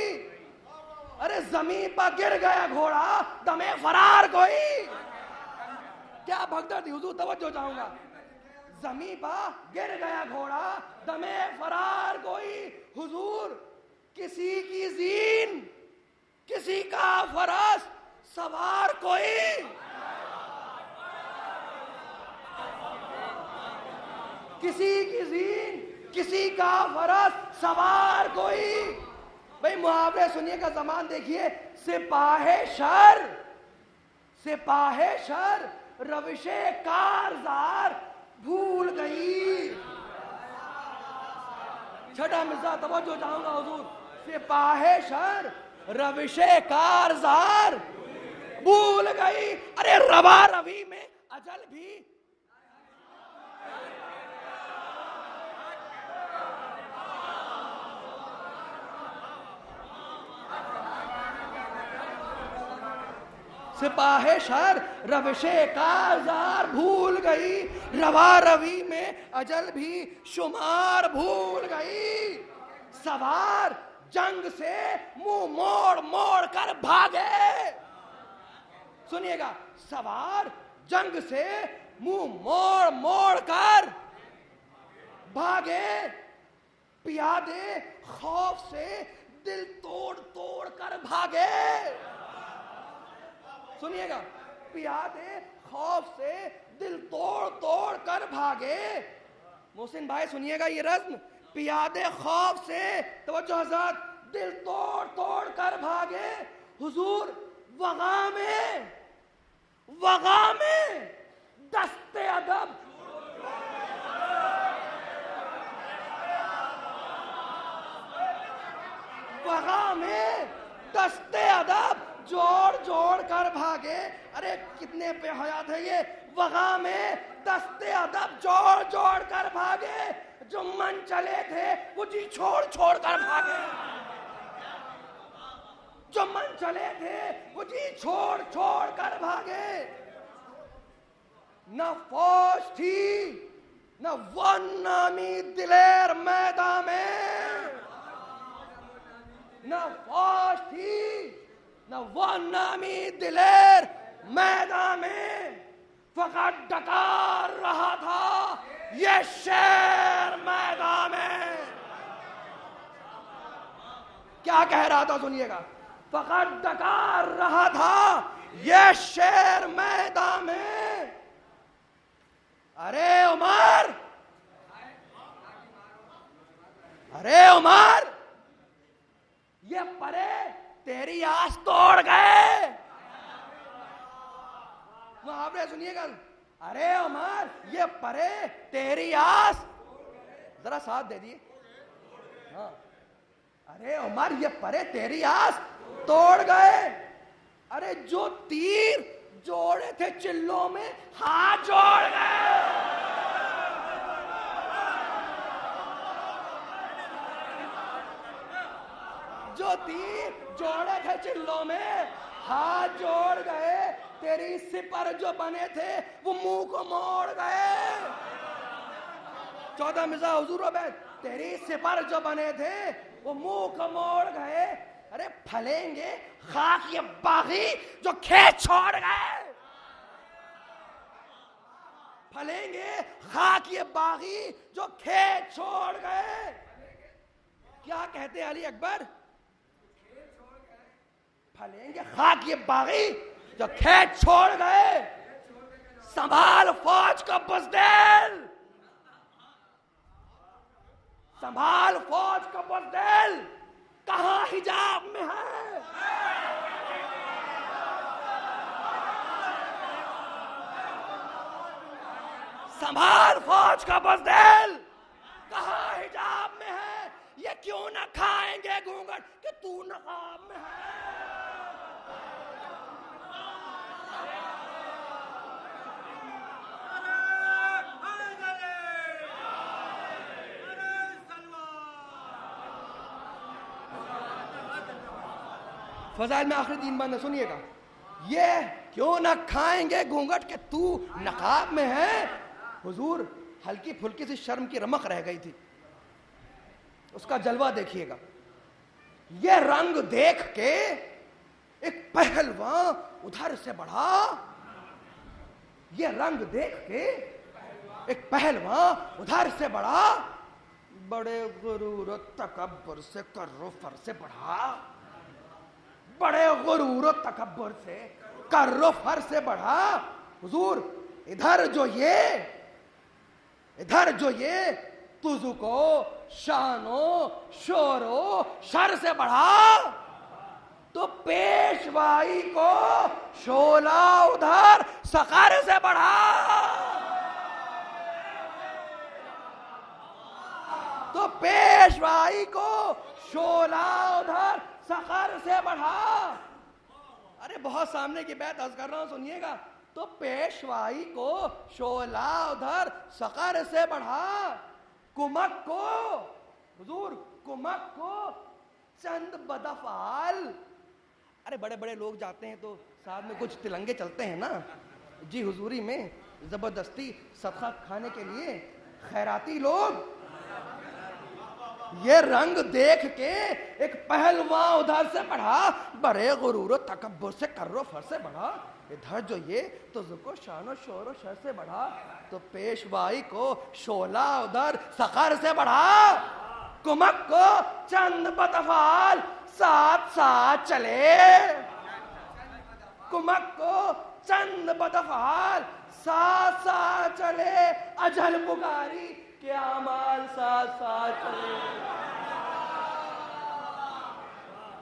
अरे जमीन पर गिर गया घोड़ा दमे फरार कोई। क्या भगदड़ थी हुजूर, तवज्जो चाहूंगा। जमीन पर गिर गया घोड़ा दमे फरार कोई। हुजूर किसी की जीन किसी का फरस सवार कोई। किसी की जीन किसी का फरस सवार कोई। भाई मुहावरे सुनिएगा, जमान देखिए। सिपाहे शर, सिपाहे शर रविशे कारजार भूल गई। छठा मिसरा तवज्जो चाहूंगा हुजूर। सिपाहे शर रविशे कारजार भूल गई, अरे रवा रवि में अजल भी। सिपाहे शर रविशे कारजार भूल गई, रवा रवि में अजल भी शुमार भूल गई। सवार जंग से मुंह मोड़ मोड़ कर भागे। सुनिएगा, सवार जंग से मुंह मोड़ मोड़ कर भागे, पियादे खौफ से दिल तोड़ तोड़ कर भागे। सुनिएगा, पियादे खौफ से दिल तोड़ तोड़ कर भागे। मोहसिन भाई सुनिएगा ये रस्म, पियादे खौफ से तवज्जो हज़रत दिल तोड़ तोड़ कर भागे। हुजूर वगा में दस्ते अदब वगा में दस्ते अदब जोड़ जोड़ कर भागे। अरे कितने पे हयात है ये, वगा में दस्ते अदब जोड़ जोड़ कर भागे। जो मन चले थे वो जी छोड़ छोड़ कर भागे। जो मन चले थे वो जी छोड़ छोड़ कर भागे। न फौज थी न वन नामी दिलेर मैदान में, न फौज थी न वन नामी दिलेर मैदान में, फकत डकार रहा था ये शेर मैदान में। क्या कह रहा था सुनिएगा, फकत डकार रहा था ये शेर मैदान में। अरे उमर, अरे उमर, ये परे तेरी आस तोड़ गए। मुहावरे सुनिएगा, अरे उमर ये परे तेरी आस, जरा साथ दे दिए। हाँ, अरे उमर ये परे तेरी आस तोड़ गए। अरे जो तीर जोड़े थे चिल्लों में हाथ जोड़ गए। जो तीर जोड़े थे चिल्लों में हाथ जोड़ गए। तेरी सिपर जो बने थे वो मुंह को मोड़ गए। 14 मिर्जा हुजूर बैठ, तेरी सिपर जो बने थे वो मुंह को मोड़ गए। अरे फलेंगे खाक ये बागी जो खेत छोड़ गए। फलेंगे खाक ये बागी जो खेत छोड़ गए। क्या कहते अली अकबर, फलेंगे खाक ये बागी जो खेत छोड़ गए। संभाल फौज का बुज़दिल, संभाल फौज का बुज़दिल, कहां हिजाब में है। संभाल फौज का बुज़दिल, कहां हिजाब में है। ये क्यों ना खाएंगे घूंघट कि तू नकाब में है। फजाइल में आखिरी 3 बात सुनिएगा, ये क्यों ना खाएंगे घूंघट के तू नकाब में है। हुजूर हल्की फुल्की सी शर्म की रमक रह गई थी, उसका जलवा देखिएगा। ये रंग देख के एक पहलवान उधर से बढ़ा। ये रंग देख के एक पहलवान उधर से बढ़ा। बड़े गुरूर तकब्बुर से कर्रुफर से बढ़ा। बड़े गुरूर तकब्बुर से कर्रुफर से बढ़ा। हुजूर इधर जो ये तुझको शानो शोरो शर से बढ़ा, तो पेशवाई को शोला उधर सकर से बढ़ा। तो पेशवाई को शोला उधर सखर से बढ़ा। अरे बहुत सामने की बात अर्ज कर रहा हूं, सुनिएगा। तो पेशवाई को शोला उधर सखर से बढ़ा, कुमक को हुजूर कुमक को चंद बदफाल। अरे बड़े बड़े लोग जाते हैं तो साथ में कुछ तिलंगे चलते हैं ना जी, हुजूरी में जबरदस्ती सदका खाने के लिए खैराती लोग। ये रंग देख के एक पहलवान उधर से बढ़ा, बड़े गुरूर तकब्बुर से कर्रो फर से बढ़ा। इधर जो ये तो जुको शानो शोरो शर से बढ़ा, तो पेशवाई को शोला उधर सखर से बढ़ा, कुमक को चंद बतफाल साथ साथ चले। कुमक को चंद बदफाल साथ साथ चले, अजल पुकारी के आमाल साथ साथ चले।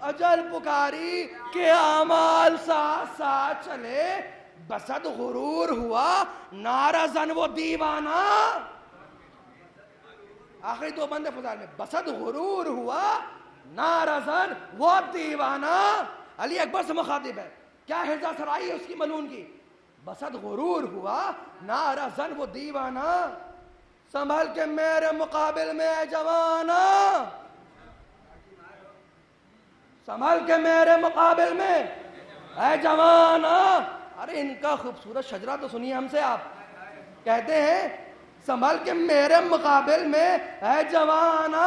अजल पुकारी के आमाल साथ साथ चले। बसद गुरूर हुआ नाराजन वो दीवाना। आखिरी दो बंदे फजाल में, बसद गुरूर हुआ नाराजन वो दीवाना। अली अकबर से मुखातिब है, क्या हिजा सराई है उसकी मलून की। बसद गुरूर हुआ नाराजन वो दीवाना, संभल के मेरे मुकाबिल में जवाना, संभल के मेरे मुकाबिल में है जवाना। अरे इनका खूबसूरत शजरा तो सुनिए हमसे आप। कहते हैं संभल के मेरे मुकाबिल में है जवाना।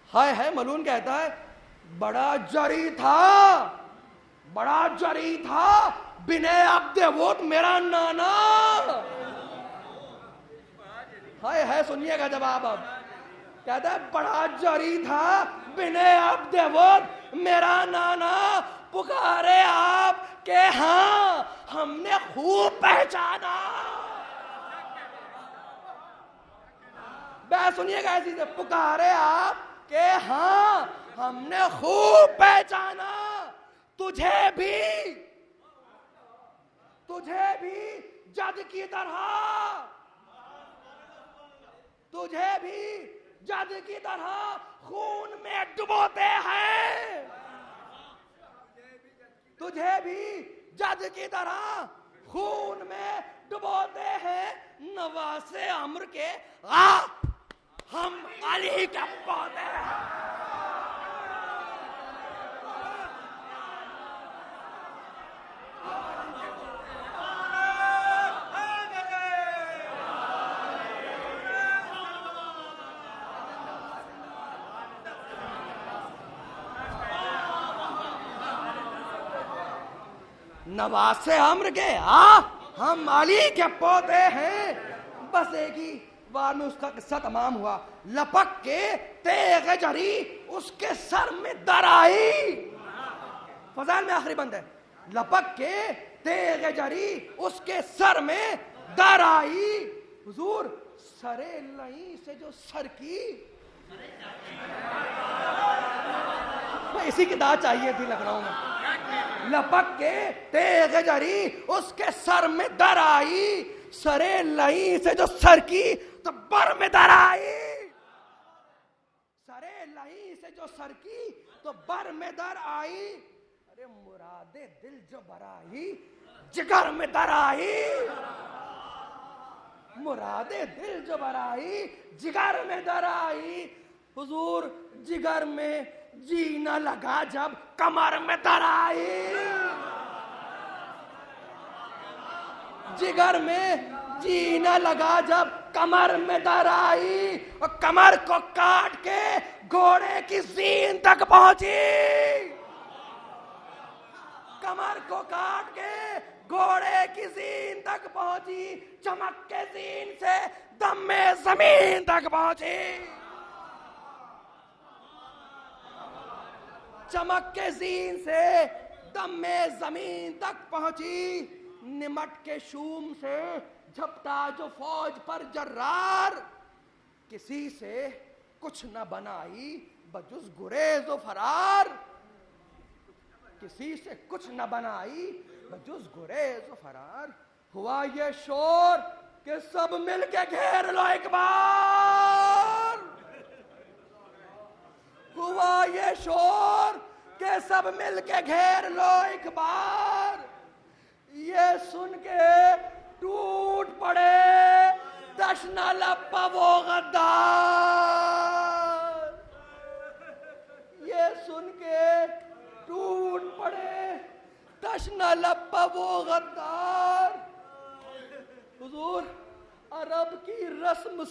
है मलून कहता है बड़ा जरी था, बड़ा जरी था बिने अब्दे वोट मेरा नाना। है सुनिएगा जवाब अब। कहता है बड़ा जरी था बिने अब्दे वोट मेरा नाना, पुकारे आप के हाँ हमने खूब पहचाना। बस सुनिएगा ऐसी से, पुकारे आप के हाँ हमने खूब पहचाना, तुझे भी जद की तरह, तुझे भी जद की तरह खून में डुबोते हैं, तुझे भी जद की तरह खून में डुबोते हैं। नवासे अम्र के आप हम अली के पौधे हैं। नवासे अम्र के हम अली के पौधे हैं। बस एक ही बार में उसका किस्सा तमाम हुआ। लपक के तेग जरी उसके सर में दर आई। फजाइल में आखिरी बंद है। लपक के तेग जरी उसके सर में दर आई। हुजूर सरे लई से जो सर की, इसी की दाद चाहिए थी लखनऊ में। लपक के तेग जरी उसके सर में दर आई, सरे लई से जो सर की तो बर में दर आई। सरे लई से जो सर की तो बर में दर आई। अरे मुरादे दिल जो बराई जिगर में दर आई। मुरादे दिल जो बराई जिगर में दर आई। हुजूर जिगर में जीना लगा जब कमर में दर आई। जिगर में जीना लगा जब कमर में दर आई, और कमर को काट के घोड़े की सीन तक पहुंची। कमर को काट के घोड़े की सीन तक पहुंची, चमक के सीन से दम में जमीन तक पहुंची। चमक के सीन से दम में जमीन तक पहुंची। निमट के शूम से झपटा जो फौज पर जर्रार, किसी से कुछ न बनाई बजुज गुरेज व फरार। किसी से कुछ न बनाई बजुज गुरेज व फरार। हुआ ये शोर कि सब मिलके घेर लो एक बार। हुआ ये शोर के सब मिलके घेर लो एक बार। ये सुन के टूट पड़े दशना लप्पा वो गद्दार। ये सुन के टूट पड़े दशना लप्पा वो गद्दार। हुजूर, अरब की रस्म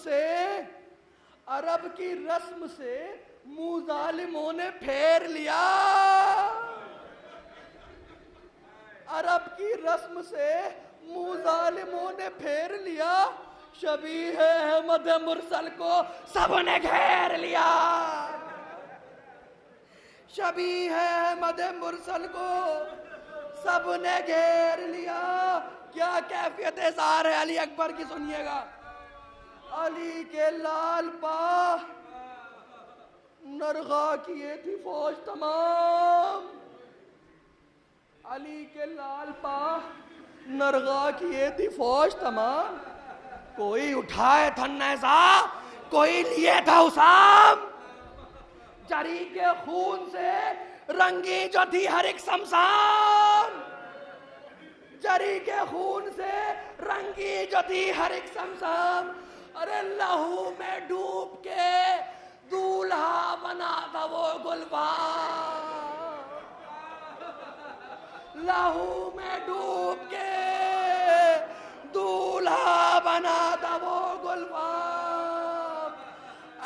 से मुंह जालिमों ने फेर लिया। अरब की रस्म से मुंह जालिमों ने फेर लिया। शबीह अहमद मुरसल को सबने घेर लिया। शबीह अहमद मुरसल को सबने घेर लिया। क्या कैफियत ज़ार है अली अकबर की, सुनिएगा। अली के लाल पा नरगा किए थी फौज तमाम। अली के लाल पा नरगा किए थी फौज तमाम। कोई उठाए थन्नैसा, कोई लिए था उसाम। जरी के खून से रंगी जो थी हर एक शमशान। जरी के खून से रंगी जो थी हर एक शमशान। अरे लहू में डूब के दूल्हा बना था वो गुलबान। लहू में डूब के दूल्हा बना था वो गुलबान।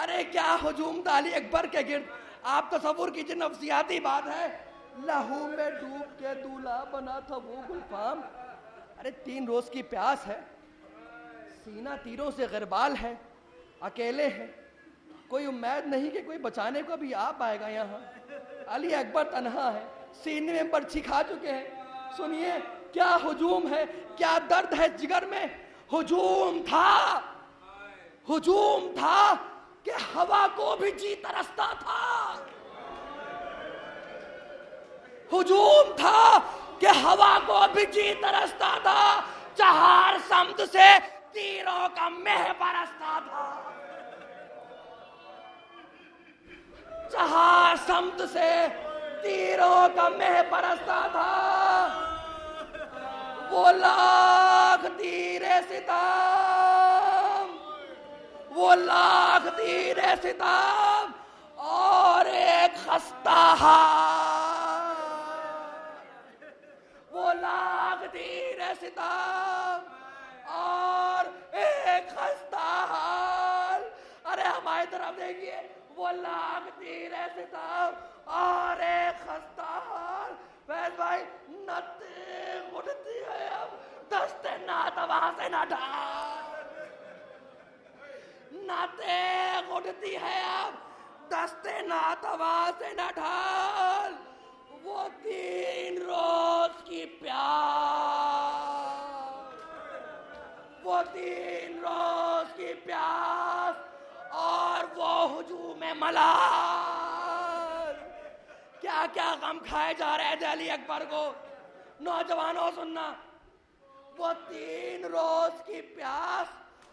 अरे क्या हुजूम था अली अकबर के गिर्द। आप तसव्वुर कीजिए, नफ्सियाती बात है। लहू में डूब के दूल्हा बना था वो गुलफाम। अरे 3 रोज की प्यास है, सीना तीरों से गिरबाल है, अकेले हैं, कोई उम्मीद नहीं कि कोई बचाने को भी आ पाएगा यहाँ। अली अकबर तन्हा है, सीने में बर्छी खा चुके हैं। सुनिए क्या हुजूम है, क्या दर्द है जिगर में। हुजूम था कि हवा को भी जी तरसता था। हुजूम था कि हवा को भी जी तरसता था। चहार समद से तीरों का मेह बरसता था। चहार समद से तीरों का मेह बरसता था। वो लाख तीरे सिताम, वो लाख तीरे सिताम और एक खस्ता हाल। वो लाख तीरे सिताम और एक खस्ता हाल। अरे हमारी तरफ देखिए, वो लाख तीरे सिताम और एक खस्ता हाल। फैज भाई, नते उठती है अब दस्ते नातवा से न ढाल। नते उठती है अब दस्ते नातवा से न ढाल। वो 3 रोज की प्यास, वो 3 रोज की प्यास और वो हुजूम मलाल। क्या क्या गम खाए जा रहे थे अली अकबर को। नौजवानों सुनना, वो 3 रोज की प्यास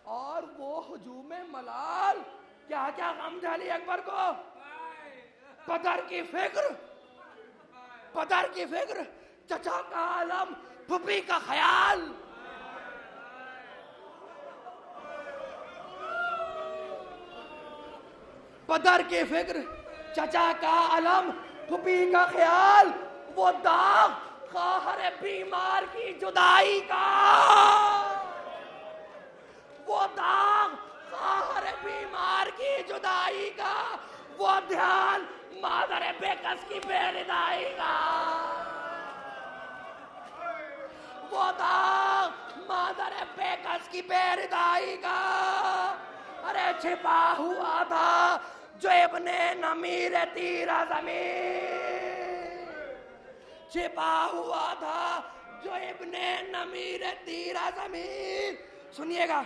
और वो हुजूम मलाल। क्या क्या गम थे अली अकबर को। पदर की फिक्र, चचा का आलम, फुफी का ख्याल। पदर की फिक्र, चचा का आलम, फुफी का ख्याल। वो दाग खाहर बीमार की जुदाई का। वो दाग खाहर बीमार की जुदाई का। वो ध्यान मादर बेकस की बेरिदाई का। वो दाग मादर बेकस की बेरिदाई का। अरे छिपा हुआ था जो इब्ने नमीर तीरा ज़मीन। छिपा हुआ था जो इब्ने नमीर तीरा ज़मीन। सुनिएगा,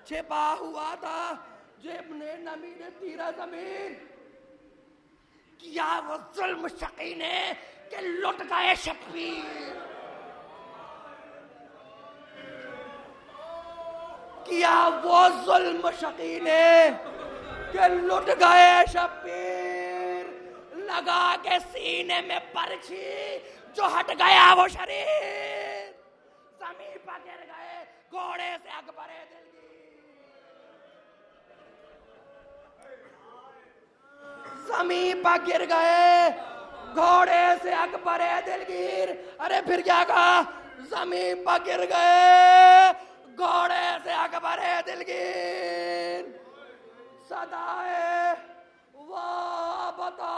छिपा हुआ था जो इब्ने नमीर तीरा ज़मीन। किया वो जुल्म शकी ने कि लुट गए शब्बीर। किया वो जुल्म शकी ने कि लुट गए शब्बीर। लगा के सीने में परछी, जो हट गया वो शरीर, जमीन पर गिर गए घोड़े से अकबर दिलगीर। जमीन पर गिर गए घोड़े से अकबर दिलगीर। अरे फिर क्या कहा? जमीन पर गिर गए घोड़े से अकबर दिलगीर। सदाए वाह बता,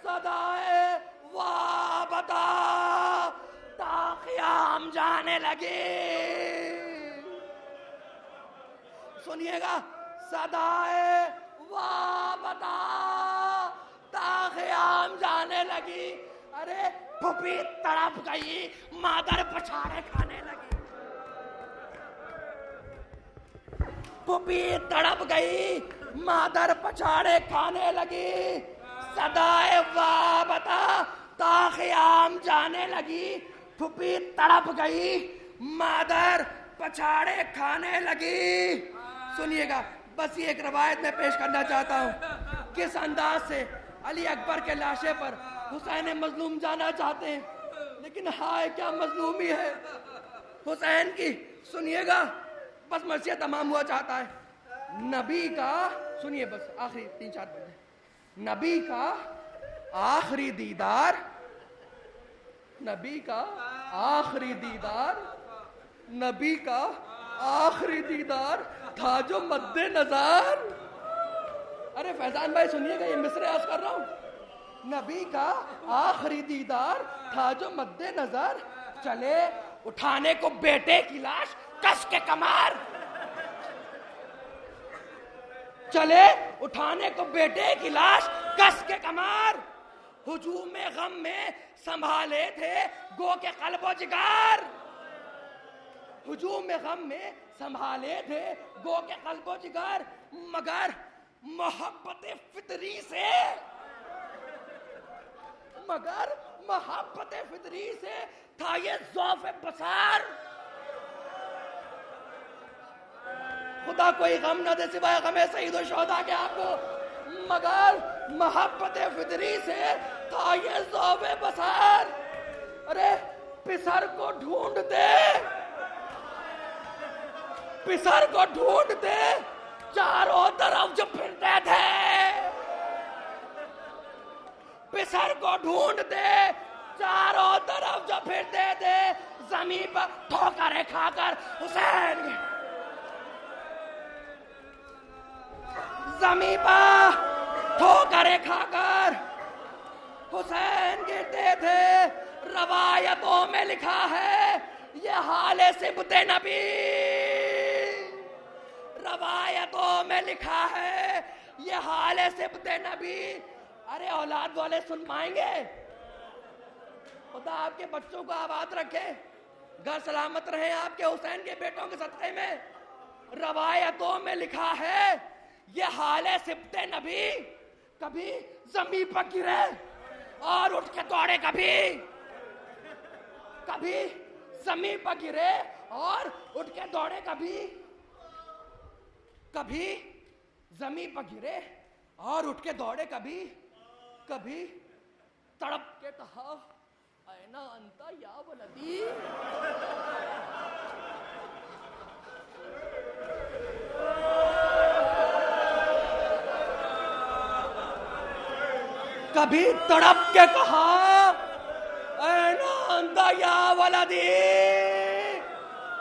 सदाए वाह बता, ताक़ियाम जाने लगी। सुनिएगा, सदाए वाह बता, ताक़ियाम जाने लगी। अरे फुफी तड़प गई, मादर पछाड़े खाने लगी। फुफी तड़प गई, मादर पछाड़े खाने लगी। सदाए वाह बता, ताक़ियाम जाने लगी। फुफी तड़प गई, मादर पछाड़े खाने लगी। सुनिएगा, बस ये एक रवायत में पेश करना चाहता हूँ। किस अंदाज से अली अकबर के लाशे पर हुसैन मजलूम जाना चाहते हैं, लेकिन हाय क्या मजलूमी है हुसैन की। सुनिएगा, बस मर्सिया तमाम हुआ चाहता है। नबी का, सुनिए बस आखिरी 3-4 बंदे। नबी का आखिरी दीदार, नबी का आखिरी दीदार, नबी का आखिरी दीदार था जो मद्दे नजर। अरे फैजान भाई सुनिएगा, ये मिसरे अर्ज कर रहा हूं। नबी का आखिरी दीदार था जो मद्दे नजर, चले उठाने को बेटे की लाश कस के कमार, चले उठाने को बेटे की लाश कस के कमार। हुजूम में गम में संभाले थे गो के कल्बो जिगार, हुजूम में गम में संभाले थे गो के कल्बो जिगार। मगर मोहब्बत फितरी से, मगर मोहब्बत फितरी से था ये ज़ौफ़ बसार। खुदा कोई गम न दे सिवाय गमे शहीद शोहदा के आपको, मगर मोहब्बत फितरी से था ये ज़ौफ़ बसार। अरे पिसर को ढूंढते, पिसर को ढूंढते चारों तरफ जो फिरते थे, पिसर को ढूंढते चारों तरफ जो फिरते थे, जमीन पर ठोकरें खाकर हुसैन, जमीन पर ठोकरें खाकर हुसैन गिरते थे। रवायतों में लिखा है ये हाले सिबते नबी, रवायतों में लिखा है ये हाले सिबते नबी। अरे औलाद वाले सुन पाएंगे? खुदा आपके बच्चों को आबाद रखे, घर सलामत रहे आपके हुसैन के बेटों के सदक़े में। रवायतों में लिखा है ये हाले सिबते नबी, कभी जमीन पर गिरे और उठ के दौड़े, कभी कभी जमीन पर गिरे और उठ के दौड़े, कभी कभी जमीन पर गिरे और उठ के दौड़े, कभी कभी तड़प के कहा ऐना अंता या वलदी। कभी तड़प के कहा ऐना अंता या वलदी,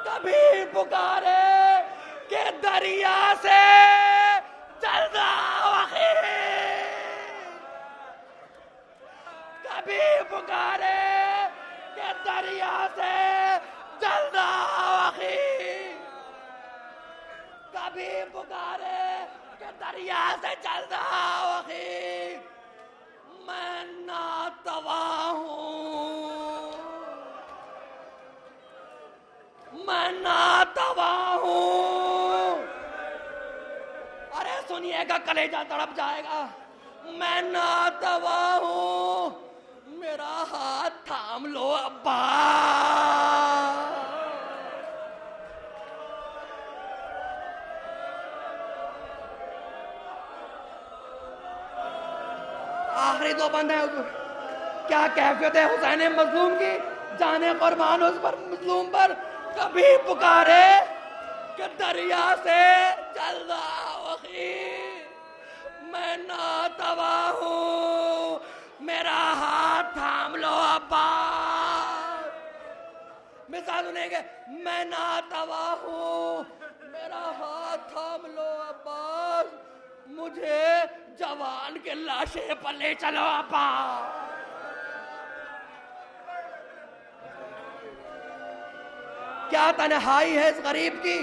कभी पुकारे के दरिया से जल्दा वही, कभी पुकारे के दरिया से जल्दा वही, कभी पुकारे के दरिया से जल्दा वही। मैं नातवा हूँ, मैं नातवा हूँ। अरे सुनिएगा, कलेजा तड़प जाएगा। मैं नातवा हूँ, मेरा हाथ थाम लो अब्बा। आखिरी दो बंद है हुजूर। क्या कैफियत है हुसैन मजलूम की, जाने कुर्बान उस पर मजलूम पर। कभी पुकारे कि दरिया से चल जाओ मैं नातवा हूँ, मेरा हाथ थाम लो अब्बास। मिसाल सुनेंगे, मैं नातवा हूँ, मेरा हाथ थाम लो अब्बास, मुझे जवान के लाशे पर ले चलो अब्बास। क्या तन्हाई है इस गरीब की।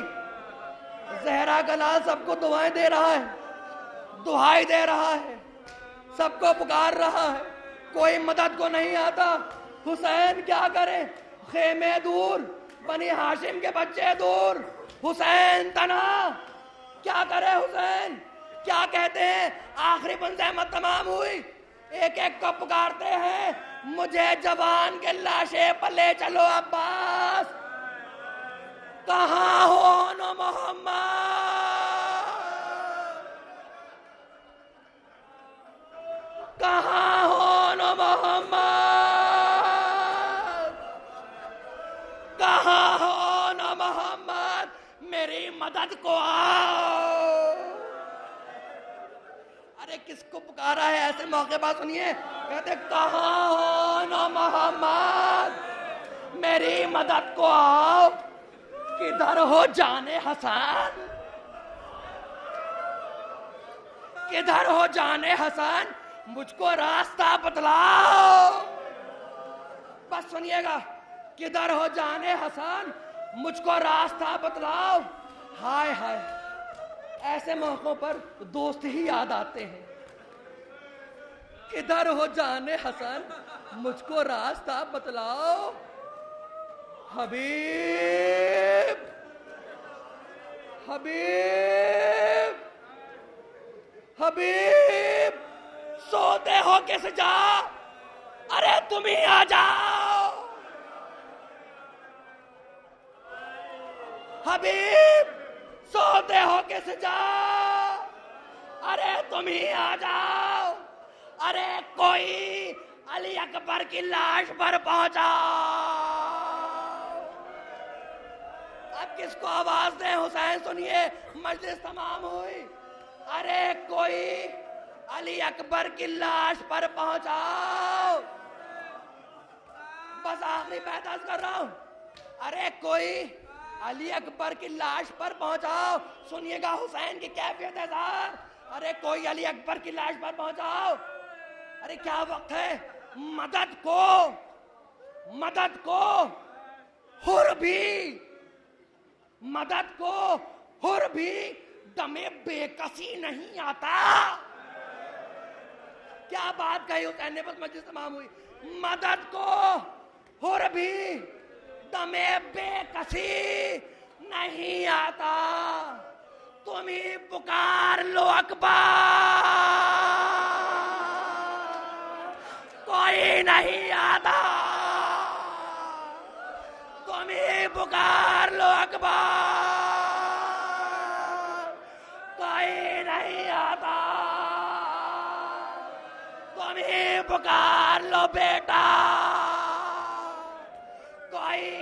जहरा का लाल सबको दुआएं दे रहा है, दुहाई दे रहा है, सबको पुकार रहा है, कोई मदद को नहीं आता। हुसैन क्या करे, खेमे दूर, बनी हाशिम के बच्चे दूर, हुसैन तन्हा। क्या करे हुसैन, क्या कहते हैं, आखिरी मुंजमत तमाम हुई, एक एक को पुकारते हैं, मुझे जवान के लाशे पर ले चलो अब्बास। कहाँ हो न मोहम्मद, कहाँ हो न मोहम्मद, कहाँ हो न मोहम्मद, मेरी मदद को आओ। अरे किसको पुकारा है ऐसे मौके पर, सुनिए, कहते कहाँ हो न मोहम्मद, मेरी मदद को आओ। किधर हो जाने हसन, किधर हो जाने हसन, मुझको रास्ता बतलाओ। बस सुनिएगा, किधर हो जाने हसन, मुझको रास्ता बतलाओ। हाय हाय, ऐसे मौकों पर दोस्त ही याद आते हैं। किधर हो जाने हसन, मुझको रास्ता बतलाओ। हबीब, हबीब, हबीब, सोते हो किस जा, अरे तुम ही आ जाओ। हबीब, सोते हो किस जा, अरे तुम ही आ जाओ। अरे कोई अली अकबर की लाश पर पहुंचा। अब किसको आवाज दे हुसैन, सुनिए, मजलिस तमाम हुई। अरे कोई अली अकबर की लाश पर पहुंचाओ। बस आखिरी पैदाश कर रहा हूं। अरे कोई अली अकबर की लाश पर पहुंचाओ। सुनिएगा हुसैन की कैफियत है साहब। अरे कोई अली अकबर की लाश पर पहुंचाओ। अरे क्या वक्त है, मदद को, मदद को हुर भी, मदद को हुर भी दमे बेकसी नहीं आता। क्या बात कही हुसैन ने, बस मजलिस तमाम हुई। मदद को हुर भी दमे बेकसी नहीं आता। तुम ही पुकार लो अकबर, कोई नहीं आता। तुम ही पुकार लो अकबर, कोई नहीं आता। तुम ही पुकार लो बेटा, कोई